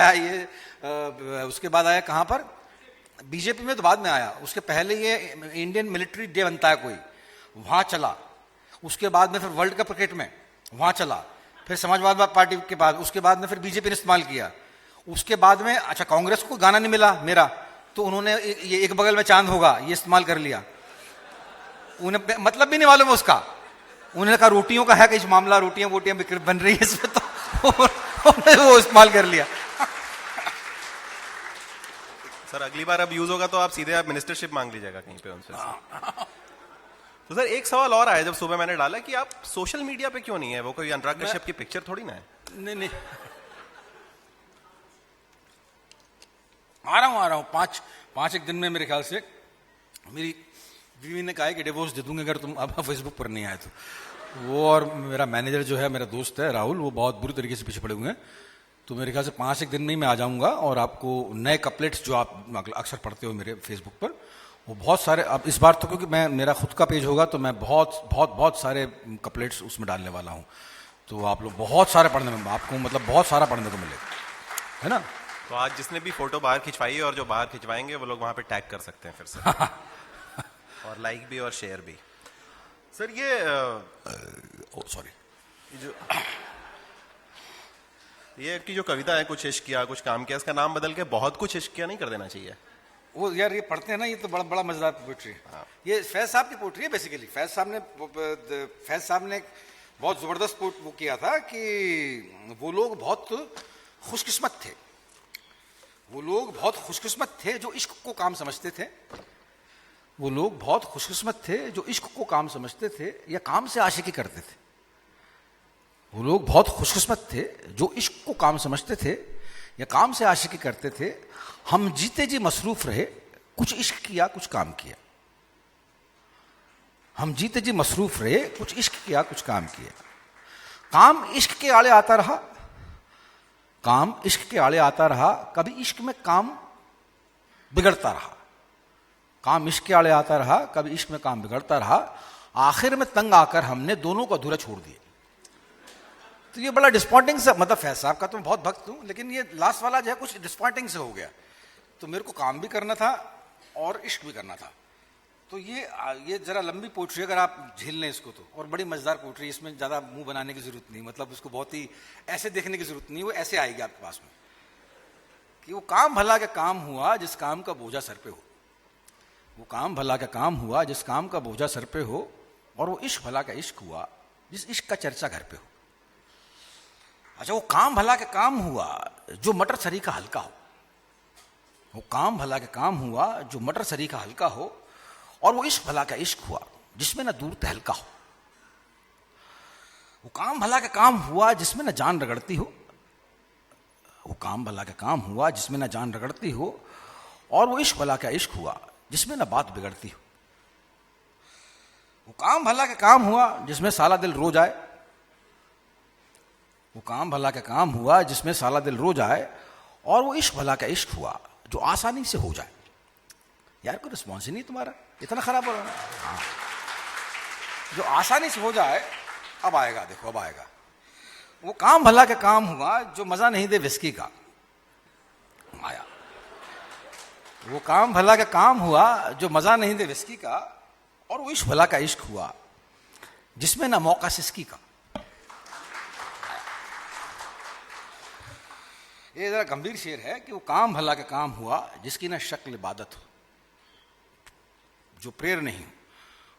आया कहाँ पर, बीजेपी में तो बाद में आया। उसके पहले ये इंडियन मिलिट्री डे बनता है कोई, वहाँ चला। उसके बाद में फिर वर्ल्ड कप क्रिकेट में वहाँ चला। फिर समाजवादी पार्टी के बाद, उसके बाद में फिर बीजेपी ने इस्तेमाल किया। उसके बाद में अच्छा कांग्रेस को गाना नहीं मिला मेरा, तो उन्होंने ये एक बगल में चांद होगा ये इस्तेमाल कर लिया। उन्हें मतलब भी नहीं मालूम है उसका। उन्होंने कहा रोटियों का है कहीं मामला, रोटियां वोटियां बन रही है इसमें, तो उन्होंने वो इस्तेमाल कर लिया।
सर अगली बार अब यूज होगा तो आप सीधे आप मिनिस्टरशिप मांग लीजिएगा कहीं पे उनसे। तो सर एक सवाल और आया जब सुबह मैंने डाला कि आप सोशल मीडिया पे क्यों नहीं है, वो कोई अनुराग कश्यप की पिक्चर थोड़ी ना है।
नहीं आ रहा हूं पांच एक दिन में मेरे ख्याल से। मेरी बीवी ने कहा है कि डिवोर्स दे दूंगे अगर तुम अब फेसबुक पर नहीं आए तो। वो और मेरा मैनेजर जो है, मेरा दोस्त है राहुल, वो बहुत बुरी तरीके से पीछे पड़े हुए हैं। तो मेरे ख्याल से 5 एक दिन में ही मैं आ जाऊंगा और आपको नए कपलेट्स जो आप अक्सर पढ़ते हो मेरे फेसबुक पर, वो बहुत सारे अब इस बार तो क्योंकि मैं मेरा खुद का पेज होगा तो मैं बहुत सारे कपलेट्स उसमें डालने वाला हूँ। तो आप लोग बहुत सारे पढ़ने में आपको मतलब बहुत सारा पढ़ने को मिलेगा, है ना।
तो आज जिसने भी फोटो बाहर खिंचवाई है और जो बाहर खिंचवाएंगे वो लोग वहां पे टैग कर सकते हैं फिर से और लाइक भी और शेयर भी। सर ये सॉरी ये की जो कविता है कुछ इश्क किया कुछ काम किया, इसका नाम बदल के बहुत कुछ इश्क किया नहीं कर देना चाहिए?
वो यार ये पढ़ते हैं ना, ये तो बड़ा मजेदार पोइट्री है। हाँ। ये फैज साहब की पोइट्री है बेसिकली। फैज साहब ने बहुत जबरदस्त वो किया था कि वो लोग बहुत खुशकिस्मत थे। वो लोग बहुत खुशकिस्मत थे जो इश्क को काम समझते थे। वो लोग बहुत खुशकिस्मत थे जो इश्क को काम समझते थे या काम से आशिकी करते थे। वो लोग बहुत खुशकिस्मत थे जो इश्क को काम समझते थे या काम से आशिकी करते थे। हम जीते जी मसरूफ रहे, कुछ इश्क किया कुछ काम किया। हम जीते जी मसरूफ रहे, कुछ इश्क किया कुछ काम किया। काम इश्क के आड़े आता रहा, काम इश्क के आड़े आता रहा, कभी इश्क में काम बिगड़ता रहा। काम इश्क के आड़े आता रहा, कभी इश्क में काम बिगड़ता रहा। आखिर में तंग आकर हमने दोनों को अधूरा छोड़ दिया। तो ये बड़ा डिस्पॉइंटिंग से, मतलब फैज साहब का तो मैं बहुत भक्त हूं, लेकिन ये लास्ट वाला जो है कुछ डिस्पॉइंटिंग से हो गया। तो मेरे को काम भी करना था और इश्क भी करना था। तो ये जरा लंबी पोइट्री, अगर आप झेल लें इसको तो, और बड़ी मजेदार पोइट्री, इसमें ज्यादा मुंह बनाने की जरूरत नहीं, मतलब उसको बहुत ही ऐसे देखने की जरूरत नहीं, वो ऐसे आएगी आपके पास में कि वो काम भला का काम हुआ जिस काम का बोझा सर पे हो। वो काम भला का काम हुआ जिस काम का बोझा सर पे हो, और वो इश्क भला का इश्क हुआ जिस इश्क का चर्चा घर पे हो। अच्छा, वो काम भला का काम हुआ जो मटर सरी का हल्का हो। वो काम भला का काम हुआ जो मटर सरी का हल्का हो, और वो इश्क भला का इश्क हुआ जिसमें न दूर तहलका हो। वो काम भला का काम हुआ जिसमें न जान रगड़ती हो। वो काम भला का काम हुआ जिसमें न जान रगड़ती हो, और वो इश्क भला का इश्क हुआ जिसमें न बात बिगड़ती हो। वो काम भला का काम हुआ जिसमें साला दिल रो जाए। वो काम भला का काम हुआ जिसमें साला दिल रो जाए, और वो इश्क भला का इश्क हुआ जो आसानी से हो जाए। यार कोई रिस्पॉन्स ही नहीं तुम्हारा, इतना खराब हो रहा है। हाँ, जो आसानी से हो जाए, अब आएगा, देखो अब आएगा। वो काम भला का काम हुआ जो मजा नहीं दे विस्की का। आया। वो काम भला का काम हुआ जो मजा नहीं दे विस्की का, और वो इश्क भला का इश्क हुआ जिसमें ना मौका सिस्की का। ये जरा गंभीर शेर है कि वो काम भला का काम हुआ जिसकी ना शक्ल इबादत हो, जो प्रेर नहीं हो।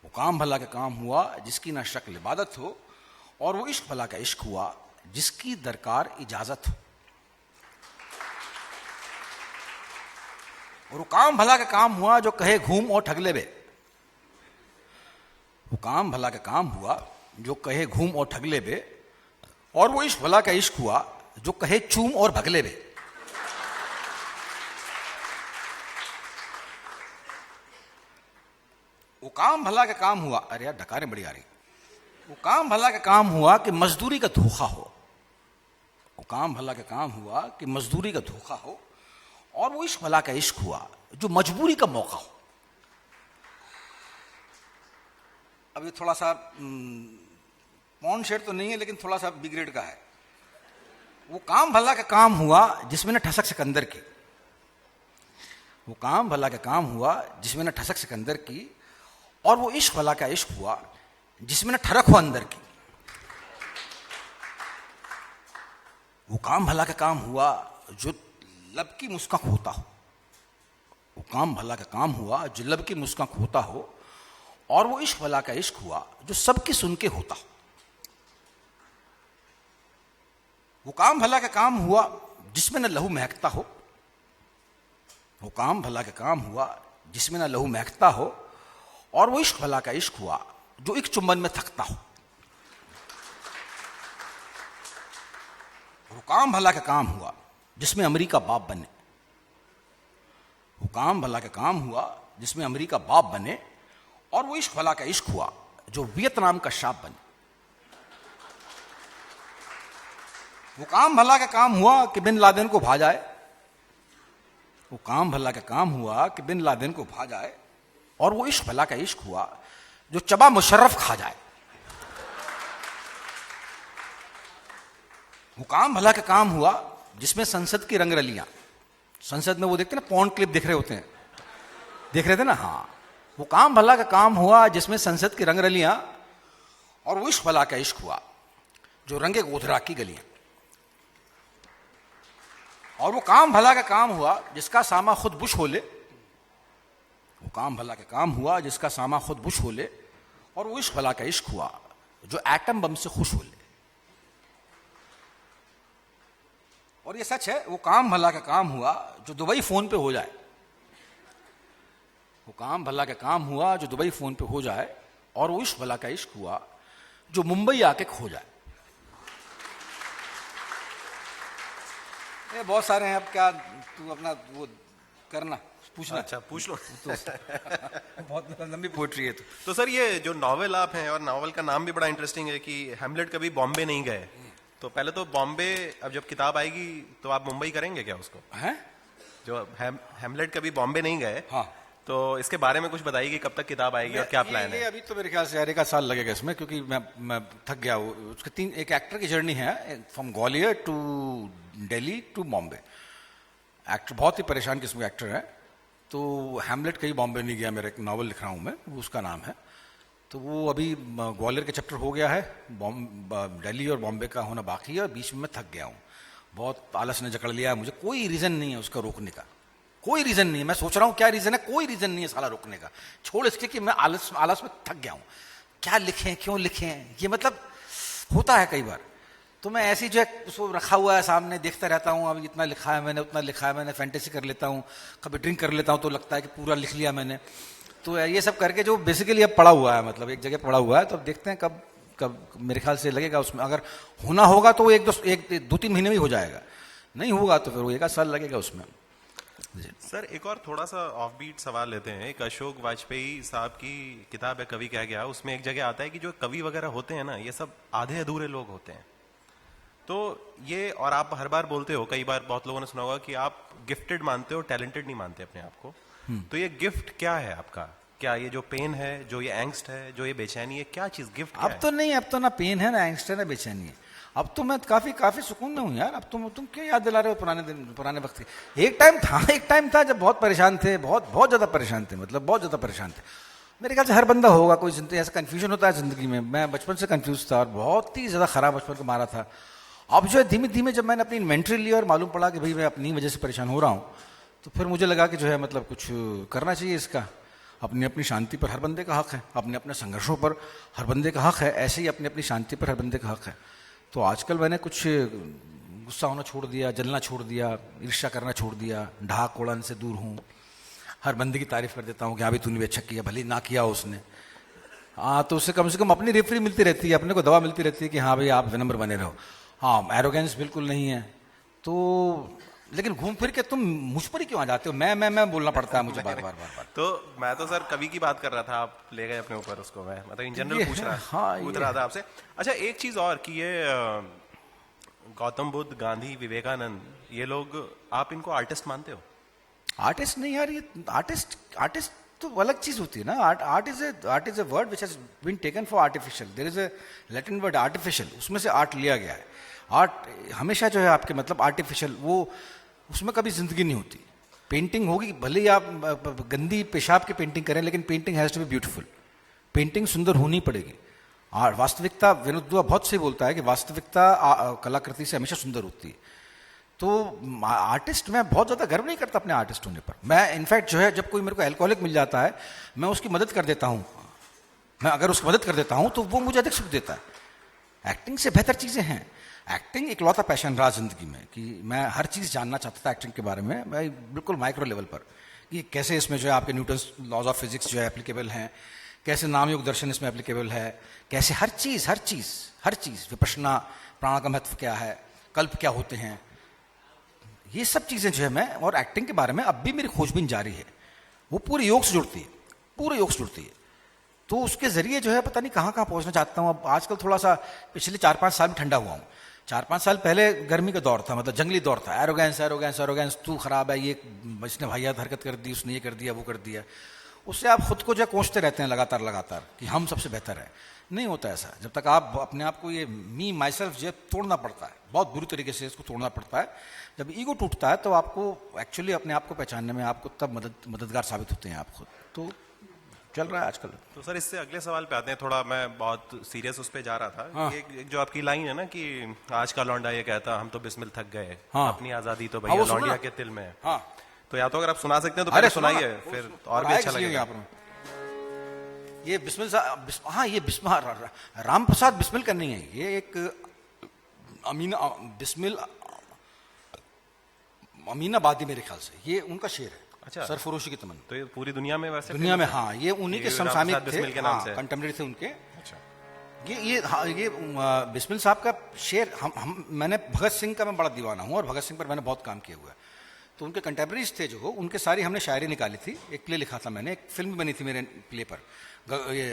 वो काम भला का काम हुआ जिसकी ना शक्ल इबादत हो, और वो इश्क भला का इश्क हुआ जिसकी दरकार इजाजत हो। और वो काम भला का काम हुआ जो कहे घूम और ठग ले बे। वो काम भला का काम हुआ जो कहे घूम और ठग ले बे, और वो इश्क भला का इश्क हुआ जो कहे चूम और भगले बे। वो काम भला का काम हुआ, अरे यार डकारें बड़ी आ रही। वो काम भला का काम हुआ कि मजदूरी का धोखा हो। वो काम भला का काम हुआ कि मजदूरी का धोखा हो, और वो इश्क भला का इश्क हुआ जो मजबूरी का मौका हो। अब ये थोड़ा सा पॉन शेड तो नहीं है, लेकिन थोड़ा सा बी ग्रेड का है। वो काम भला का काम हुआ जिसमें न ठसक सिकंदर की। वो काम भला का काम हुआ जिसमें न ठसक सिकंदर की, और वो इश्क भला का इश्क हुआ जिसमें न ठरक हो अंदर की। वो काम भला का काम हुआ जो लब की मुस्कान खोता हो। वो काम भला का काम हुआ जो लब की मुस्कान खोता हो, और वो इश्क भला का इश्क हुआ जो सबकी सुन के होता हो। वो काम भला का काम हुआ जिसमें न लहू महकता हो। वो काम भला का काम हुआ जिसमें न लहू महकता हो, और वो इश्क भला का इश्क हुआ जो एक चुंबन में थकता हो। वो काम भला का काम हुआ जिसमें अमेरिका बाप बने। वो काम भला का काम हुआ जिसमें अमेरिका बाप बने, और वो इश्क भला का इश्क हुआ जो वियतनाम का शाप बने। वो काम भला का काम हुआ कि बिन लादेन को भा जाए। वो काम भला का काम हुआ कि बिन लादेन को भा जाए, और वो इश्क भला का इश्क हुआ जो चबा मुशर्रफ खा जाए। वो काम भला का काम हुआ जिसमें संसद की रंगरलियां, संसद में वो देखते ना पॉर्न क्लिप दिख रहे होते हैं, देख रहे थे ना, हाँ, वो काम भला का काम हुआ जिसमें संसद की रंगरलियां, और वो इश्क भला का इश्क हुआ जो रंगे गोधरा की गलियां। और वो काम भला का काम हुआ जिसका सामा खुद बुश हो ले। वो काम भला का काम हुआ जिसका सामा खुद बुश हो ले, और वो इश्क भला का इश्क हुआ जो एटम बम से खुश हो ले। और ये सच है, वो काम भला का काम हुआ जो दुबई फोन पे हो जाए। वो काम भला का काम हुआ जो दुबई फोन पे हो जाए, और वो इश्क भला का इश्क हुआ जो मुंबई आके खो जाए। ये बहुत सारे हैं, अब क्या तू अपना वो करना, पूछना।
अच्छा, पूछ लो।
बहुत लंबी पोएट्री है
तो सर, ये जो नॉवेल आप हैं, और नॉवेल का नाम भी बड़ा इंटरेस्टिंग है कि हैमलेट कभी बॉम्बे नहीं गए, तो पहले तो बॉम्बे, अब जब किताब आएगी तो आप मुंबई करेंगे क्या उसको?
हैं?
जो हैमलेट कभी बॉम्बे नहीं गए,
हाँ,
तो इसके बारे में कुछ बताइए कि कब तक किताब आएगी और क्या प्लान है?
अभी तो मेरे ख्याल से 1 साल लगेगा इसमें, क्योंकि मैं थक गया हूँ। उसके एक एक्टर की जर्नी है from Gwalior to Delhi to Bombay. Actor बहुत ही परेशान किस्म का एक्टर है। तो हैमलेट कहीं बॉम्बे नहीं गया, मेरा एक नावल लिख रहा हूँ मैं, वो उसका नाम है। तो वो अभी ग्वालियर के चैप्टर हो गया है, दिल्ली और बॉम्बे का होना बाकी है, और बीच में मैं थक गया हूँ। बहुत आलस ने जकड़ लिया है मुझे, कोई रीज़न नहीं है उसका रोकने का, कोई रीज़न नहीं है। मैं सोच रहा हूँ क्या रीज़न है, कोई रीज़न नहीं है साला रोकने का। छोड़ इसके कि मैं आलस में थक गया हूँ। क्या लिखें, क्यों लिखें, ये मतलब होता है कई बार। तो मैं ऐसी जो है उसको रखा हुआ है सामने, देखता रहता हूँ, अब इतना लिखा है मैंने, उतना लिखा है मैंने, फैंटेसी कर लेता हूँ, कभी ड्रिंक कर लेता हूँ तो लगता है कि पूरा लिख लिया मैंने। तो ये सब करके जो बेसिकली अब पड़ा हुआ है, मतलब एक जगह पड़ा हुआ है, तो अब देखते हैं कब मेरे ख्याल से लगेगा उसमें। अगर होना होगा तो वो 1-2-3 महीने में ही हो जाएगा, नहीं होगा तो फिर वो 1 साल लगेगा उसमें।
सर, एक और थोड़ा सा ऑफबीट सवाल लेते हैं। एक अशोक वाजपेयी साहब की किताब है कवि कह गया, उसमें एक जगह आता है कि जो कवि वगैरह होते हैं ना, ये सब आधे अधूरे लोग होते हैं। तो ये, और आप हर बार बोलते हो, कई बार बहुत लोगों ने सुना होगा कि आप गिफ्टेड मानते हो, टैलेंटेड नहीं मानते अपने आप को। तो ये गिफ्ट क्या है आपका? क्या ये जो पेन है, जो ये एंग्स्ट है, जो ये बेचैनी है, क्या चीज गिफ्ट
अब तो नहीं, अब तो ना पेन है, ना एंग्स्ट है, ना बेचैनी है। अब तो मैं काफी सुकून में हूँ यार। अब तुम क्या याद दिला रहे हो पुराने दिन, पुराने वक्त की। एक टाइम था जब बहुत परेशान थे, बहुत ज्यादा परेशान थे, मतलब बहुत ज्यादा परेशान थे। मेरे ख्याल से हर बंदा होगा, कोई जिंदगी ऐसा कंफ्यूजन होता है जिंदगी में। मैं बचपन से कंफ्यूज था और बहुत ही ज्यादा खराब बचपन को मारा था। अब जो है धीमे धीमे जब मैंने अपनी इन्वेंट्री ली और मालूम पड़ा कि भाई मैं अपनी वजह से परेशान हो रहा हूँ, तो फिर मुझे लगा कि जो है मतलब कुछ करना चाहिए इसका। अपनी शांति पर हर बंदे का हक है, अपने अपने संघर्षों पर हर बंदे का हक है, ऐसे ही अपनी अपनी शांति पर हर बंदे का हक है। तो आजकल मैंने कुछ गुस्सा होना छोड़ दिया, जलना छोड़ दिया, ईर्ष्या करना छोड़ दिया, ढाक उड़न से दूर हूँ। हर बंदे की तारीफ कर देता हूँ कि हाँ भाई तूने भी अच्छा किया, भले ना किया उसने। हाँ, तो उससे कम अपनी रेफरी मिलती रहती है, अपने को दवा मिलती रहती है कि हाँ भाई आप विनम्र बने रहो। हाँ, एरोगेंस बिल्कुल नहीं है। तो लेकिन घूम फिर के तुम मुझ पर ही क्यों आ जाते हो? मैं बोलना पड़ता है मुझे बार बार।
तो मैं तो सर कवि की बात कर रहा था, आप ले गए अपने ऊपर उसको। मैं मतलब इन जनरल पूछ रहा था आपसे। अच्छा, एक चीज और कि ये गौतम बुद्ध, गांधी, विवेकानंद, ये लोग, आप इनको आर्टिस्ट मानते हो?
आर्टिस्ट नहीं यार, ये आर्टिस्ट तो अलग चीज होती है ना। Art is a word which has been taken for artificial. There is a Latin word artificial, उसमें से आर्ट लिया गया है। आर्ट हमेशा जो है आपके मतलब आर्टिफिशियल, वो उसमें कभी जिंदगी नहीं होती। पेंटिंग होगी, भले ही आप गंदी पेशाब की पेंटिंग करें, लेकिन painting has to be beautiful. Painting सुंदर होनी पड़ेगी। और वास्तविकता, विनोद दुआ बहुत सही बोलता है कि वास्तविकता कलाकृति से हमेशा सुंदर होती है। तो आर्टिस्ट, मैं बहुत ज़्यादा गर्व नहीं करता अपने आर्टिस्ट होने पर। मैं इनफैक्ट जो है, जब कोई मेरे को एल्कोहलिक मिल जाता है, मैं उसकी मदद कर देता हूँ। मैं अगर उसकी मदद कर देता हूँ तो वो मुझे अधिक सुख देता है। एक्टिंग से बेहतर चीज़ें हैं। एक्टिंग एक लौता पैशन रहा जिंदगी में कि मैं हर चीज़ जानना चाहता था एक्टिंग के बारे में, मैं बिल्कुल माइक्रो लेवल पर, कि कैसे इसमें जो है आपके न्यूटन्स लॉज ऑफ फिजिक्स जो है एप्लीकेबल हैं, कैसे नाम योग दर्शन इसमें एप्लीकेबल है, कैसे हर चीज़ विपश्यना प्राण का महत्व क्या है, कल्प क्या होते हैं, ये सब चीज़ें जो है मैं, और एक्टिंग के बारे में अब भी मेरी खोजबीन जारी है। वो पूरे योग से जुड़ती है, पूरे योग से जुड़ती है। तो उसके जरिए जो है पता नहीं कहाँ कहाँ पहुँचना चाहता हूँ। अब आजकल थोड़ा सा पिछले 4-5 साल में ठंडा हुआ हूँ। 4-5 साल पहले गर्मी का दौर था, मतलब जंगली दौर था। एरोगेंस, तू खराब है, ये इसने वाहियात हरकत कर दी, उसने ये कर दिया, वो कर दिया। उससे आप खुद को जो कोसते रहते हैं लगातार कि हम सबसे बेहतर है। नहीं होता ऐसा। जब तक आप अपने आप को, ये मी माई सेल्फ जो तोड़ना पड़ता है, बहुत बुरी तरीके से इसको तोड़ना पड़ता है। जब ईगो टूटता है तो आपको एक्चुअली अपने आप को पहचानने में आपको तब मददगार साबित होते हैं आप खुद। तो चल रहा है आजकल।
तो सर, इससे अगले सवाल पे आते हैं। थोड़ा मैं बहुत सीरियस उस पे जा रहा था।
हाँ।
एक जो आपकी लाइन है ना कि आज का लौंडा ये कहता हम तो बिस्मिल थक गए,
हाँ।
अपनी आजादी तो
हाँ,
भैया
वो सुनो
लौंडिया
ना।
के दिल में है।
हाँ,
तो या तो अगर आप सुना सकते हैं तो
अरे
पहले
सुनो
सुनाइए,
ना।
फिर और भी अच्छा लगेगा।
यहाँ पर ये बिस्मिल साहब, हाँ, ये राम प्रसाद बिस्मिल का नहीं है, ये एक अमीनाबादी मेरे ख्याल से, ये उनका शेर है।
अच्छा।
सरफरोशी की तमन्ना।
तो ये पूरी दुनिया में वैसे
दुनिया में, हाँ, ये उन्हीं के
ये
समसामयिक
राम प्रसाद बिस्मिल के नाम
थे,
से।
कंटेम्परेरी थे उनके।
अच्छा।
ये बिस्मिल साहब का शेर, मैंने भगत सिंह का मैं बड़ा दीवाना हूँ, और भगत सिंह पर मैंने बहुत काम किया हुआ है। तो उनके कंटेम्परेरीज थे जो, उनके सारी हमने शायरी निकाली थी। एक प्ले लिखा था मैंने, एक फिल्म बनी थी मेरे प्ले पर, ये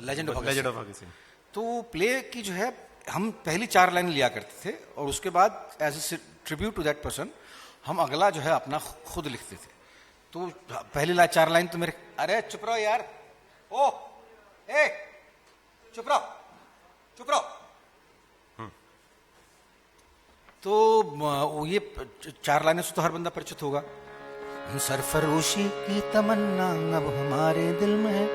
लेजेंड ऑफ भगत सिंह। तो प्ले की जो है, हम पहली 4 लाइन लिया करते थे, और उसके बाद as a tribute to that person हम अगला जो है अपना खुद लिखते थे। तो पहली 4 लाइन तो मेरे, अरे चुप रहो यार, ओ ए चुप रहो। तो ये 4 लाइनें से तो हर बंदा परिचित होगा। सरफरोशी की तमन्ना अब हमारे दिल में है,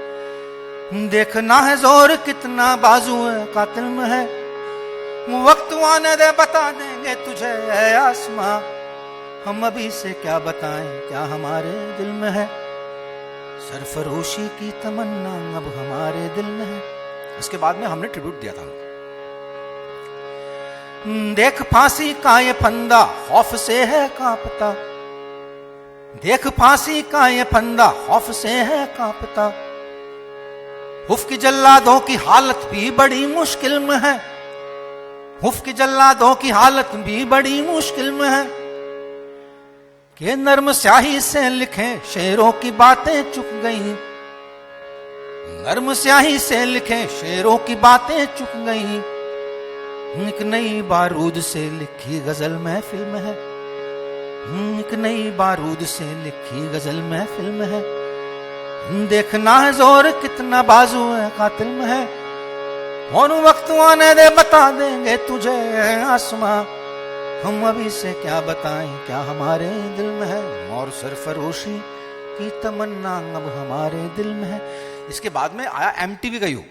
देखना है जोर कितना बाजू है कातिल में है, वक्त आने दे बता देंगे तुझे ऐ आसमां, हम अभी से क्या बताएं क्या हमारे दिल में है, सरफरोशी की तमन्ना अब हमारे दिल में है। इसके बाद में हमने ट्रिब्यूट दिया था। देख फांसी का ये फंदा खौफ से है कांपता, देख फांसी का ये फंदा खौफ से है कांपता, हुफ की जल्लादों की हालत भी बड़ी मुश्किल में है, हुफ की जल्लादों की हालत भी बड़ी मुश्किल में है, कि नर्म स्याही से लिखे शेरों की बातें चुक गई, नर्म स्याही से लिखे शेरों की बातें चुक गई, एक नई बारूद से लिखी गजल महफिल में है, एक नई बारूद से लिखी गजल महफिल में है, देखना है जोर कितना बाजू है कातिल में है, और वक्त आने दे बता देंगे तुझे आसमां, हम अभी से क्या बताएं क्या हमारे दिल में है, और सरफरोशी की तमन्ना अब हमारे दिल में है। इसके बाद में आया MTV का युग,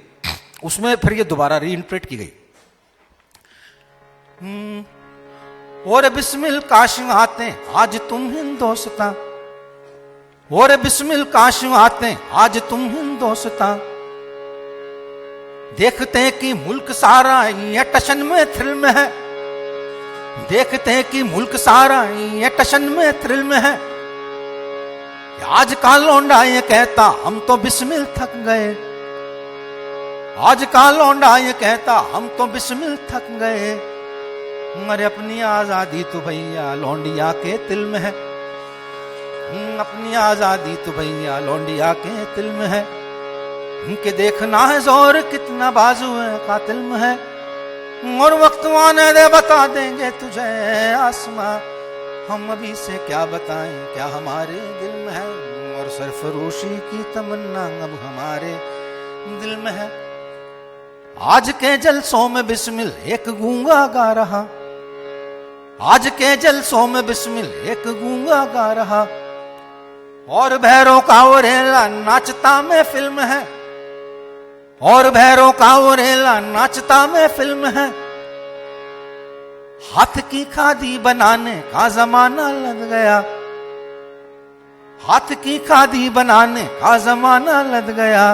उसमें फिर ये दोबारा रीइंटरप्रेट की गई। और बिस्मिल काश आते आज तुम हिंदोस्तां, और बिस्मिल काश आते आज तुम हिंदोस्तां, देखते कि मुल्क सारा ये टशन में थ्रिल में है, देखते कि मुल्क सारा ये टशन में थ्रिल में है, आज का लौंडा ये कहता हम तो बिस्मिल थक गए, आज का लौंडा ये कहता हम तो बिस्मिल थक गए, अरे अपनी आजादी तो भैया लौंडिया के दिल में है, अपनी आजादी तो भैया लौंडिया के दिल में है, कि देखना है जोर कितना बाजू है कातिल में है, और वक्त आने दे बता देंगे तुझे आसमां, हम अभी से क्या बताएं क्या हमारे दिल में है, और सरफरोशी की तमन्ना अब हमारे दिल में है। आज के जलसों में बिस्मिल एक गूंगा गा रहा, आज के जलसों में बिस्मिल एक गूंगा गा रहा, और भैरों का ओरेला नाचता में फिल्म है, और भैरों का ओरेला नाचता में फिल्म है, हाथ की खादी बनाने का जमाना लग गया, हाथ की खादी बनाने का जमाना लग गया।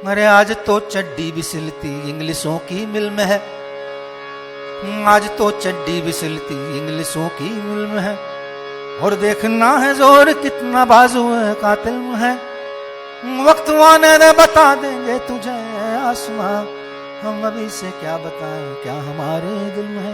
अरे आज तो चड्डी भी सिलती इंग्लिशों की मिल में है, आज तो चड्डी भी सिलती इंग्लिशों की मिल में है। और देखना है जोर कितना बाजू है कातिल में है, वक्त आने दे बता देंगे तुझे आसमां, हम अभी से क्या बताएं क्या हमारे दिल में है।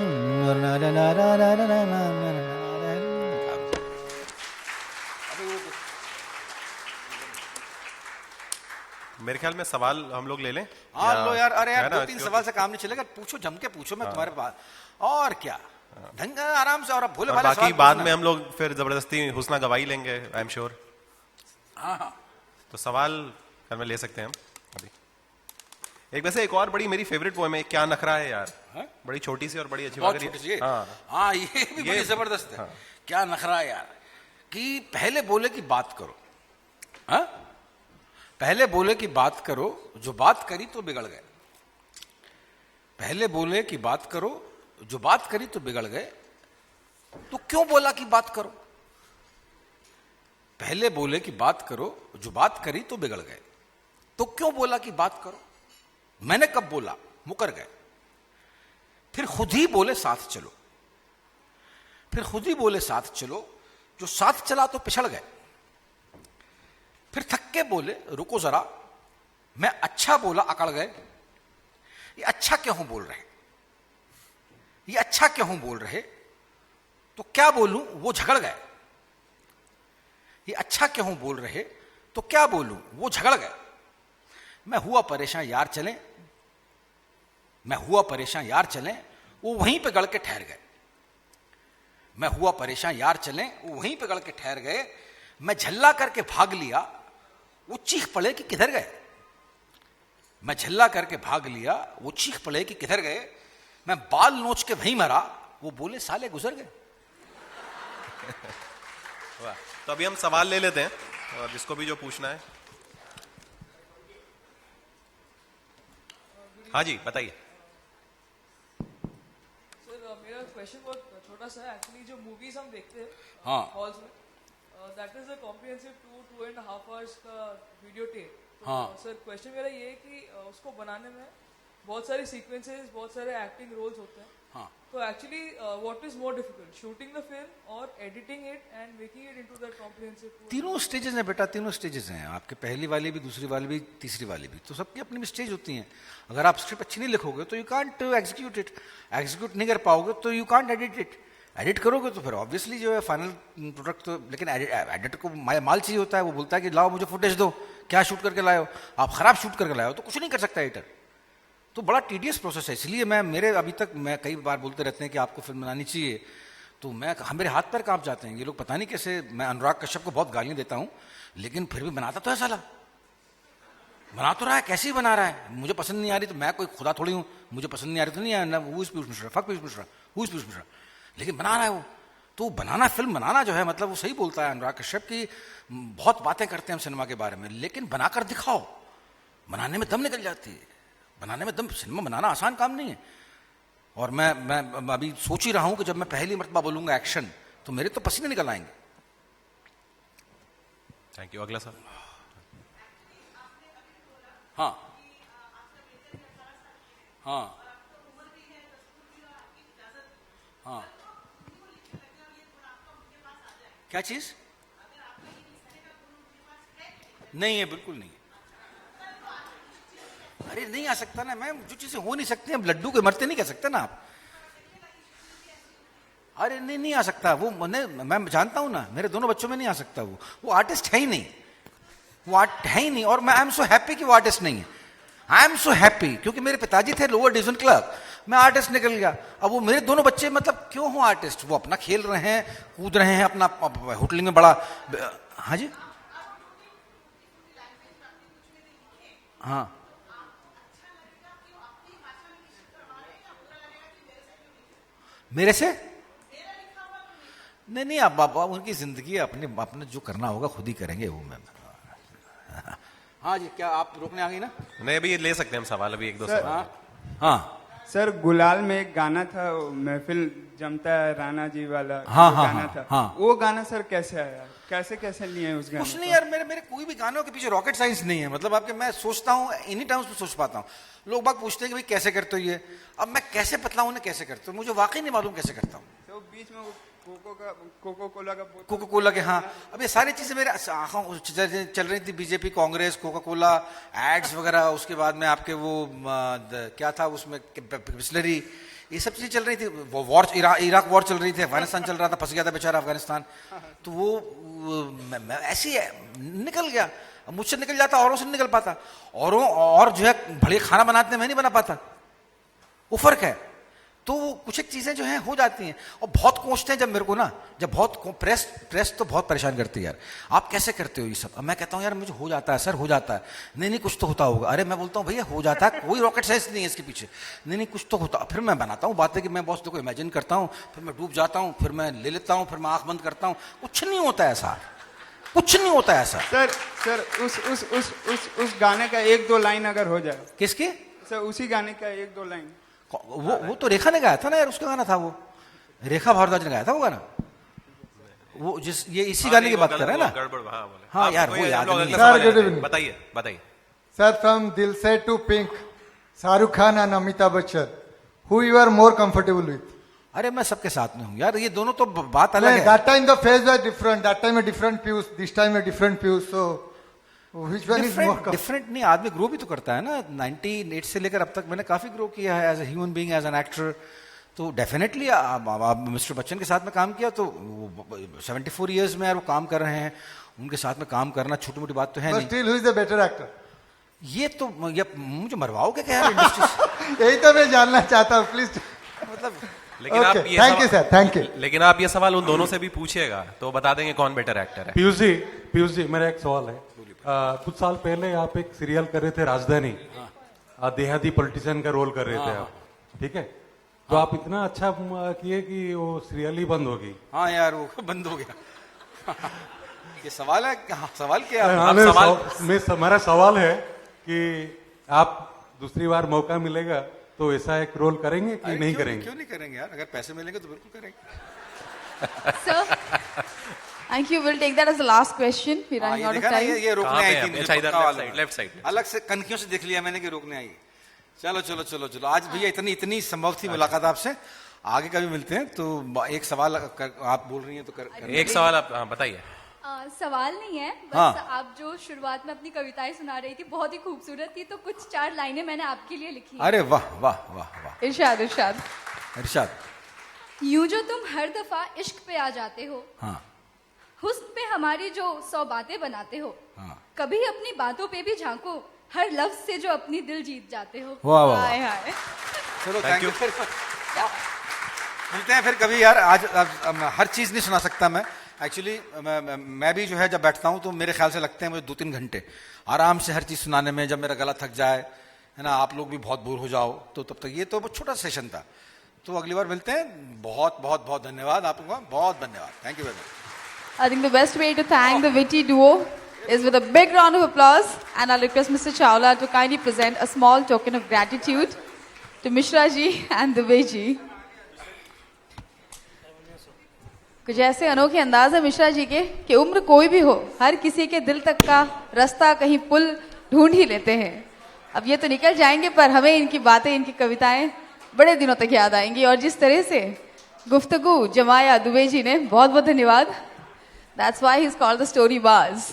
मेरे ख्याल में सवाल हम लोग ले लें।
हाँ लो यार, अरे यार
है ना,
2-3 सवाल से काम नहीं चलेगा, पूछो जम के पूछो, मैं तुम्हारे पास और क्या ढंग आराम से, और अब भोले
और
भाले
बाकी
सवाल
बाद
पूछना।
में हम लोग फिर जबरदस्ती हुस्ना गवाही लेंगे, आई एम श्योर।
हाँ हाँ
तो सवाल कर में ले सकते हैं हम अभी। एक वैसे एक और बड़ी मेरी फेवरेट पोएम है, क्या नखरा है यार,
हाँ?
बड़ी छोटी सी और बड़ी अच्छी
बहुत
बात है।
छोटी सी है।
हाँ
हाँ ये भी बड़ी जबरदस्त है।
हाँ।
क्या नखरा है यार, कि पहले बोले की बात करो, हाँ पहले बोले की बात करो, जो बात करी तो बिगड़ गए। पहले बोले की बात करो, जो बात करी तो बिगड़ गए, तो क्यों बोला कि बात करो। पहले बोले की बात करो, जो बात करी तो बिगड़ गए, तो क्यों बोला कि बात करो। मैंने कब बोला, मुकर गए। फिर खुद ही बोले साथ चलो, फिर खुद ही बोले साथ चलो, जो साथ चला तो पिछड़ गए। फिर थक के बोले रुको जरा, मैं अच्छा बोला अकड़ गए। ये अच्छा क्यों बोल रहे, ये अच्छा क्यों बोल रहे, तो क्या बोलूं वो झगड़ गए। ये अच्छा क्यों बोल रहे, तो क्या बोलूं वो झगड़ गए। मैं हुआ परेशान यार चलें, मैं हुआ परेशान यार चलें, वो वहीं पे गड़ के ठहर गए। मैं हुआ परेशान यार चलें, वो वहीं पे गड़ के ठहर गए। मैं झल्ला करके भाग लिया, वो चीख पड़े कि किधर गए। मैं झल्ला करके भाग लिया, वो चीख पड़े कि किधर गए। मैं बाल नोच के वहीं मरा, वो बोले साले गुजर गए।
वाह। तो अभी हम सवाल ले लेते हैं, और जिसको भी जो पूछना है। हाँ जी बताइए।
सर मेरा क्वेश्चन बहुत छोटा सा है। एक्चुअली जो मूवीज हम देखते हैं
हाँ
हॉल्स में, that is a comprehensive 2.5 hours का वीडियो टेप।
हाँ।
सर क्वेश्चन मेरा ये है कि उसको बनाने में बहुत सारे सीक्वेंसेस, बहुत सारे एक्टिंग रोल्स होते हैं।
हाँ
तो actually what is more difficult, shooting the film और editing it and making it into that comprehensive?
तीनों स्टेजेस हैं बेटा, तीनों स्टेजेस हैं आपके, पहली वाली भी, दूसरी वाली भी, तीसरी वाली भी। तो सबकी अपनी स्टेज होती हैं। अगर आप स्क्रिप्ट अच्छी नहीं लिखोगे तो you can't execute it, execute नहीं कर पाओगे तो you can't edit it. Edit करोगे तो फिर ऑब्वियसली जो है फाइनल प्रोडक्ट तो, लेकिन एडिटर को माल चाहिए होता है। वो बोलता है कि लाओ मुझे फुटेज दो, क्या शूट करके लाए हो। आप खराब शूट करके लाए हो तो कुछ नहीं कर सकता एडिटर। तो बड़ा टीडियस प्रोसेस है। इसलिए मेरे अभी तक मैं कई बार बोलते रहते हैं कि आपको फिल्म बनानी चाहिए, तो मेरे हाथ पैर कांप जाते हैं। ये लोग पता नहीं कैसे, मैं अनुराग कश्यप को बहुत गालियां देता हूं, लेकिन फिर भी बनाता तो है साला, बना तो रहा है। कैसे ही बना रहा है, मुझे पसंद नहीं आ रही तो मैं कोई खुदा थोड़ी हूं, मुझे पसंद नहीं आ रही तो नहीं है ना। Who is Piyush Mishra, fuck Piyush Mishra, who is Piyush Mishra, लेकिन बना रहा है वो। तो बनाना, फिल्म बनाना जो है, मतलब वो सही बोलता है अनुराग कश्यप की, बहुत बातें करते हैं हम सिनेमा के बारे में, लेकिन बनाकर दिखाओ। बनाने में दम निकल जाती है, बनाने में दम। सिनेमा बनाना आसान काम नहीं है। और मैं अभी सोच ही रहा हूं कि जब मैं पहली मर्तबा बोलूंगा एक्शन, तो मेरे तो पसीने निकल आएंगे।
Thank you. अगला सर।
हाँ हाँ हाँ, क्या चीज? नहीं है, बिल्कुल नहीं है। अरे नहीं आ सकता ना मैम, जो चीजें हो नहीं सकती, अब लड्डू के मरते नहीं कह सकते ना आप। अरे नहीं आ सकता वो, मैं जानता हूं ना, मेरे दोनों बच्चों में नहीं आ सकता वो आर्टिस्ट है ही नहीं, वो आर्ट है ही नहीं। और मैं आई एम सो हैप्पी कि वो आर्टिस्ट नहीं है। आई एम सो हैप्पी, क्योंकि मेरे पिताजी थे लोअर डिवीजन क्लर्क, मैं आर्टिस्ट निकल गया। अब वो मेरे दोनों बच्चे, मतलब क्यों हो आर्टिस्ट, वो अपना खेल रहे हैं, कूद रहे हैं, अपना होटलिंग में बड़ा। हाँ जी, हाँ मेरे से नहीं आप बाबा, उनकी जिंदगी अपने जो करना होगा खुद ही करेंगे वो। मैं हाँ जी, क्या आप रोकने आ गई ना?
नहीं अभी ले सकते हैं हम सवाल, अभी एक दो सवाल।
हाँ
सर गुलाल में एक गाना था, वो महफिल जमता है राणा जी वाला
हाँ,
जो
हाँ,
गाना
हाँ,
था,
हाँ।
वो गाना सर कैसे आया, कैसे कैसे लिए उस गाने
कुछ
को?
नहीं यार, मेरे मेरे कोई भी गानों के पीछे रॉकेट साइंस नहीं है। मतलब आपके मैं सोचता हूँ एनी टाइम उसमें सोच पाता हूँ। लोग बाग पूछते हैं कि भाई कैसे करते हो ये, अब मैं कैसे बतलाऊं उन्हें कैसे करते हो, मुझे वाकई नहीं मालूम कैसे करता हूँ।
तो बीच में वो कोको कोला का बोतल,
कोका कोला के, हाँ, अब ये सारी चीजें मेरे आंखों चल रही थी, BJP Congress Coca Cola ads वगैरह, उसके बाद में आपके वो क्या था उसमें बिस्लरी, ये सब चीजें चल रही थी। वो वॉर इराक वॉर चल रही थी, अफगानिस्तान चल रहा था, फंस गया था बेचारा अफगानिस्तान। तो वो मैं ऐसे ही निकल गया, मुझसे निकल जाता, औरों से नहीं निकल पाता। औरों और जो है बढ़िया खाना बनाते हैं, मैं नहीं बना पाता, वो फर्क है। तो कुछ एक चीजें जो हैं हो जाती हैं। और बहुत कोचते हैं जब मेरे को ना, जब बहुत प्रेस तो बहुत परेशान करती है यार, आप कैसे करते हो ये सब। अब मैं कहता हूँ यार मुझे हो जाता है सर, हो जाता है। नहीं नहीं कुछ तो होता होगा। अरे मैं बोलता हूँ भैया हो जाता है, कोई रॉकेट साइंस नहीं है इसके पीछे। नहीं नहीं कुछ तो होता। फिर मैं बनाता हूँ बातें कि मैं बॉस देखो इमेजिन करता हूँ, फिर मैं डूब जाता हूँ, फिर मैं ले लेता हूँ, फिर मैं आंख बंद करता हूँ। कुछ नहीं होता है ऐसा, कुछ नहीं होता है ऐसा।
सर उस गाने का एक दो लाइन अगर हो जाए।
किसके?
सर उसी गाने का एक दो लाइन।
वो तो रेखा ने गाया था ना यार, उसका गाना था वो, रेखा भारद्वाज ने गाया था वो गाना। वो जिस ये इसी गाने की बात कर रहे हैं ना। हाँ यार वो याद नहीं है।
बताइए बताइए
Sir, from Dil Se to Pink, Shahrukh Khan and Amitabh Bachchan, who you are more comfortable with?
अरे मैं सबके साथ में हूँ यार, ये दोनों तो बात अलग है।
That time the phase was different. That time a different Pius. This time a different Pius. So, which one is more comfortable?
Different नहीं, आदमी ग्रो भी तो करता है ना। 98 से लेकर अब तक मैंने काफी ग्रो किया है as a human being, as an actor. तो डेफिनेटली मिस्टर बच्चन के साथ में काम किया तो 74 इयर्स में यार वो काम कर रहे हैं, उनके साथ में काम करना छोटी मोटी बात तो है
But
नहीं।
still, who is the better actor?
ये तो मुझे मरवाओगे क्या यार इंडस्ट्री से?
यही तो मैं जानना चाहता हूँ प्लीज।
मतलब
लेकिन आप
Okay,
ये
thank you,
सवाल-
sir. Thank you.
लेकिन आप ये सवाल उन दोनों से भी पूछिएगा तो बता देंगे कौन बेटर एक्टर है।
पीयूष जी मेरा एक सवाल है। कुछ साल पहले आप एक सीरियल कर रहे थे राजधानी, देहाती पॉलिटिशियन का रोल कर रहे थे आप, ठीक है? तो आप इतना अच्छा किए कि वो सीरियल ही बंद हो गई।
हाँ यार वो बंद हो गया। ये सवाल है, सवाल क्या है?
हाँ, मेरा सवाल है कि आप दूसरी बार मौका मिलेगा तो ऐसा एक रोल करेंगे कि नहीं करेंगे?
क्यों नहीं करेंगे यार, अगर पैसे मिलेंगे तो बिल्कुल करेंगे।
Sir, thank you. We'll take that as the last question. We're running
ये
out of
देखा ना,
time.
ये रोकने
कहाँ
आई
पे
थी
है?
मुझे,
अच्छा, इधर
पक्का
left
वाला।
side, left side।
अलग से कनखियों से देख लिया मैंने कि रोकने आई। चलो चलो चलो चलो, आज भैया इतनी संभव थी मुलाकात आपसे, आगे कभी मिलते हैं। तो एक सवाल आप बोल रही हैं तो कर
एक सवाल आप बताइए।
सवाल नहीं है, बस
हाँ।
आप जो शुरुआत में अपनी कविताएं सुना रही थी बहुत ही खूबसूरत थी, तो कुछ 4 लाइनें मैंने आपके लिए लिखी हैं।
अरे वाह वाह वाह वाह।
इरशाद इरशाद।
इरशाद।
यूं जो तुम हर दफा इश्क पे आ जाते हो,
हाँ
हुस्न पे हमारी जो 100 बातें बनाते हो,
हाँ।
कभी अपनी बातों पे भी झांको, हर लफ्ज से जो अपनी दिल जीत जाते हो।
वाह वाह वाह।
हाय हाय।
चलो
Thank
थैंक यू। मिलते हैं फिर कभी यार। आज अब हर चीज नहीं सुना सकता मैं एक्चुअली। मैं भी जो है जब बैठता हूँ तो मेरे ख्याल से लगते हैं मुझे 2-3 घंटे आराम से हर चीज सुनाने में, जब मेरा गला थक जाए है ना, आप लोग भी बहुत बोर हो जाओ तो तब तक। ये तो बहुत छोटा सेशन था, तो अगली बार मिलते हैं। बहुत बहुत बहुत धन्यवाद आप लोगों का, बहुत धन्यवाद। Thank you very much.
I think the best way to thank the witty duo is with a big round of applause, and I'll request Mr. Chawla to kindly present a small token of gratitude to Mishra ji and Dubey ji. कुछ ऐसे अनोखे अंदाज है मिश्रा जी के कि उम्र कोई भी हो, हर किसी के दिल तक का रास्ता कहीं पुल ढूंढ ही लेते हैं। अब ये तो निकल जाएंगे पर हमें इनकी बातें, इनकी कविताएं बड़े दिनों तक याद आएंगी। और जिस तरह से गुफ्तगू जमाया दुबे जी ने, बहुत बहुत धन्यवाद। That's why he's called the story bars.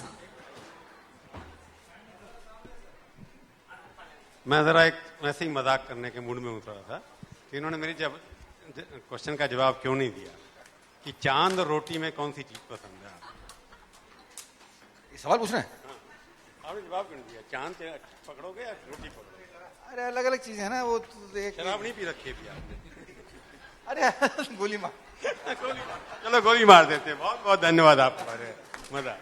मैं जरा एक वैसे ही मजाक करने के मूड में उतरा था कि इन्होंने मेरी जब क्वेश्चन का जवाब क्यों नहीं दिया कि चांद और रोटी में कौन सी चीज पसंद है आपको?
ये सवाल पूछ रहे हैं?
आपने जवाब क्यों नहीं दिया? चांद पकड़ोगे या रोटी पकड़ोगे?
अरे अलग अलग चीजें हैं ना वो तो एक।
शराब नहीं पी रखी है भी आपने?
अरे गोली मार।
चलो गोली मार देते हैं। बहुत बहुत धन्यवाद आपका, मजा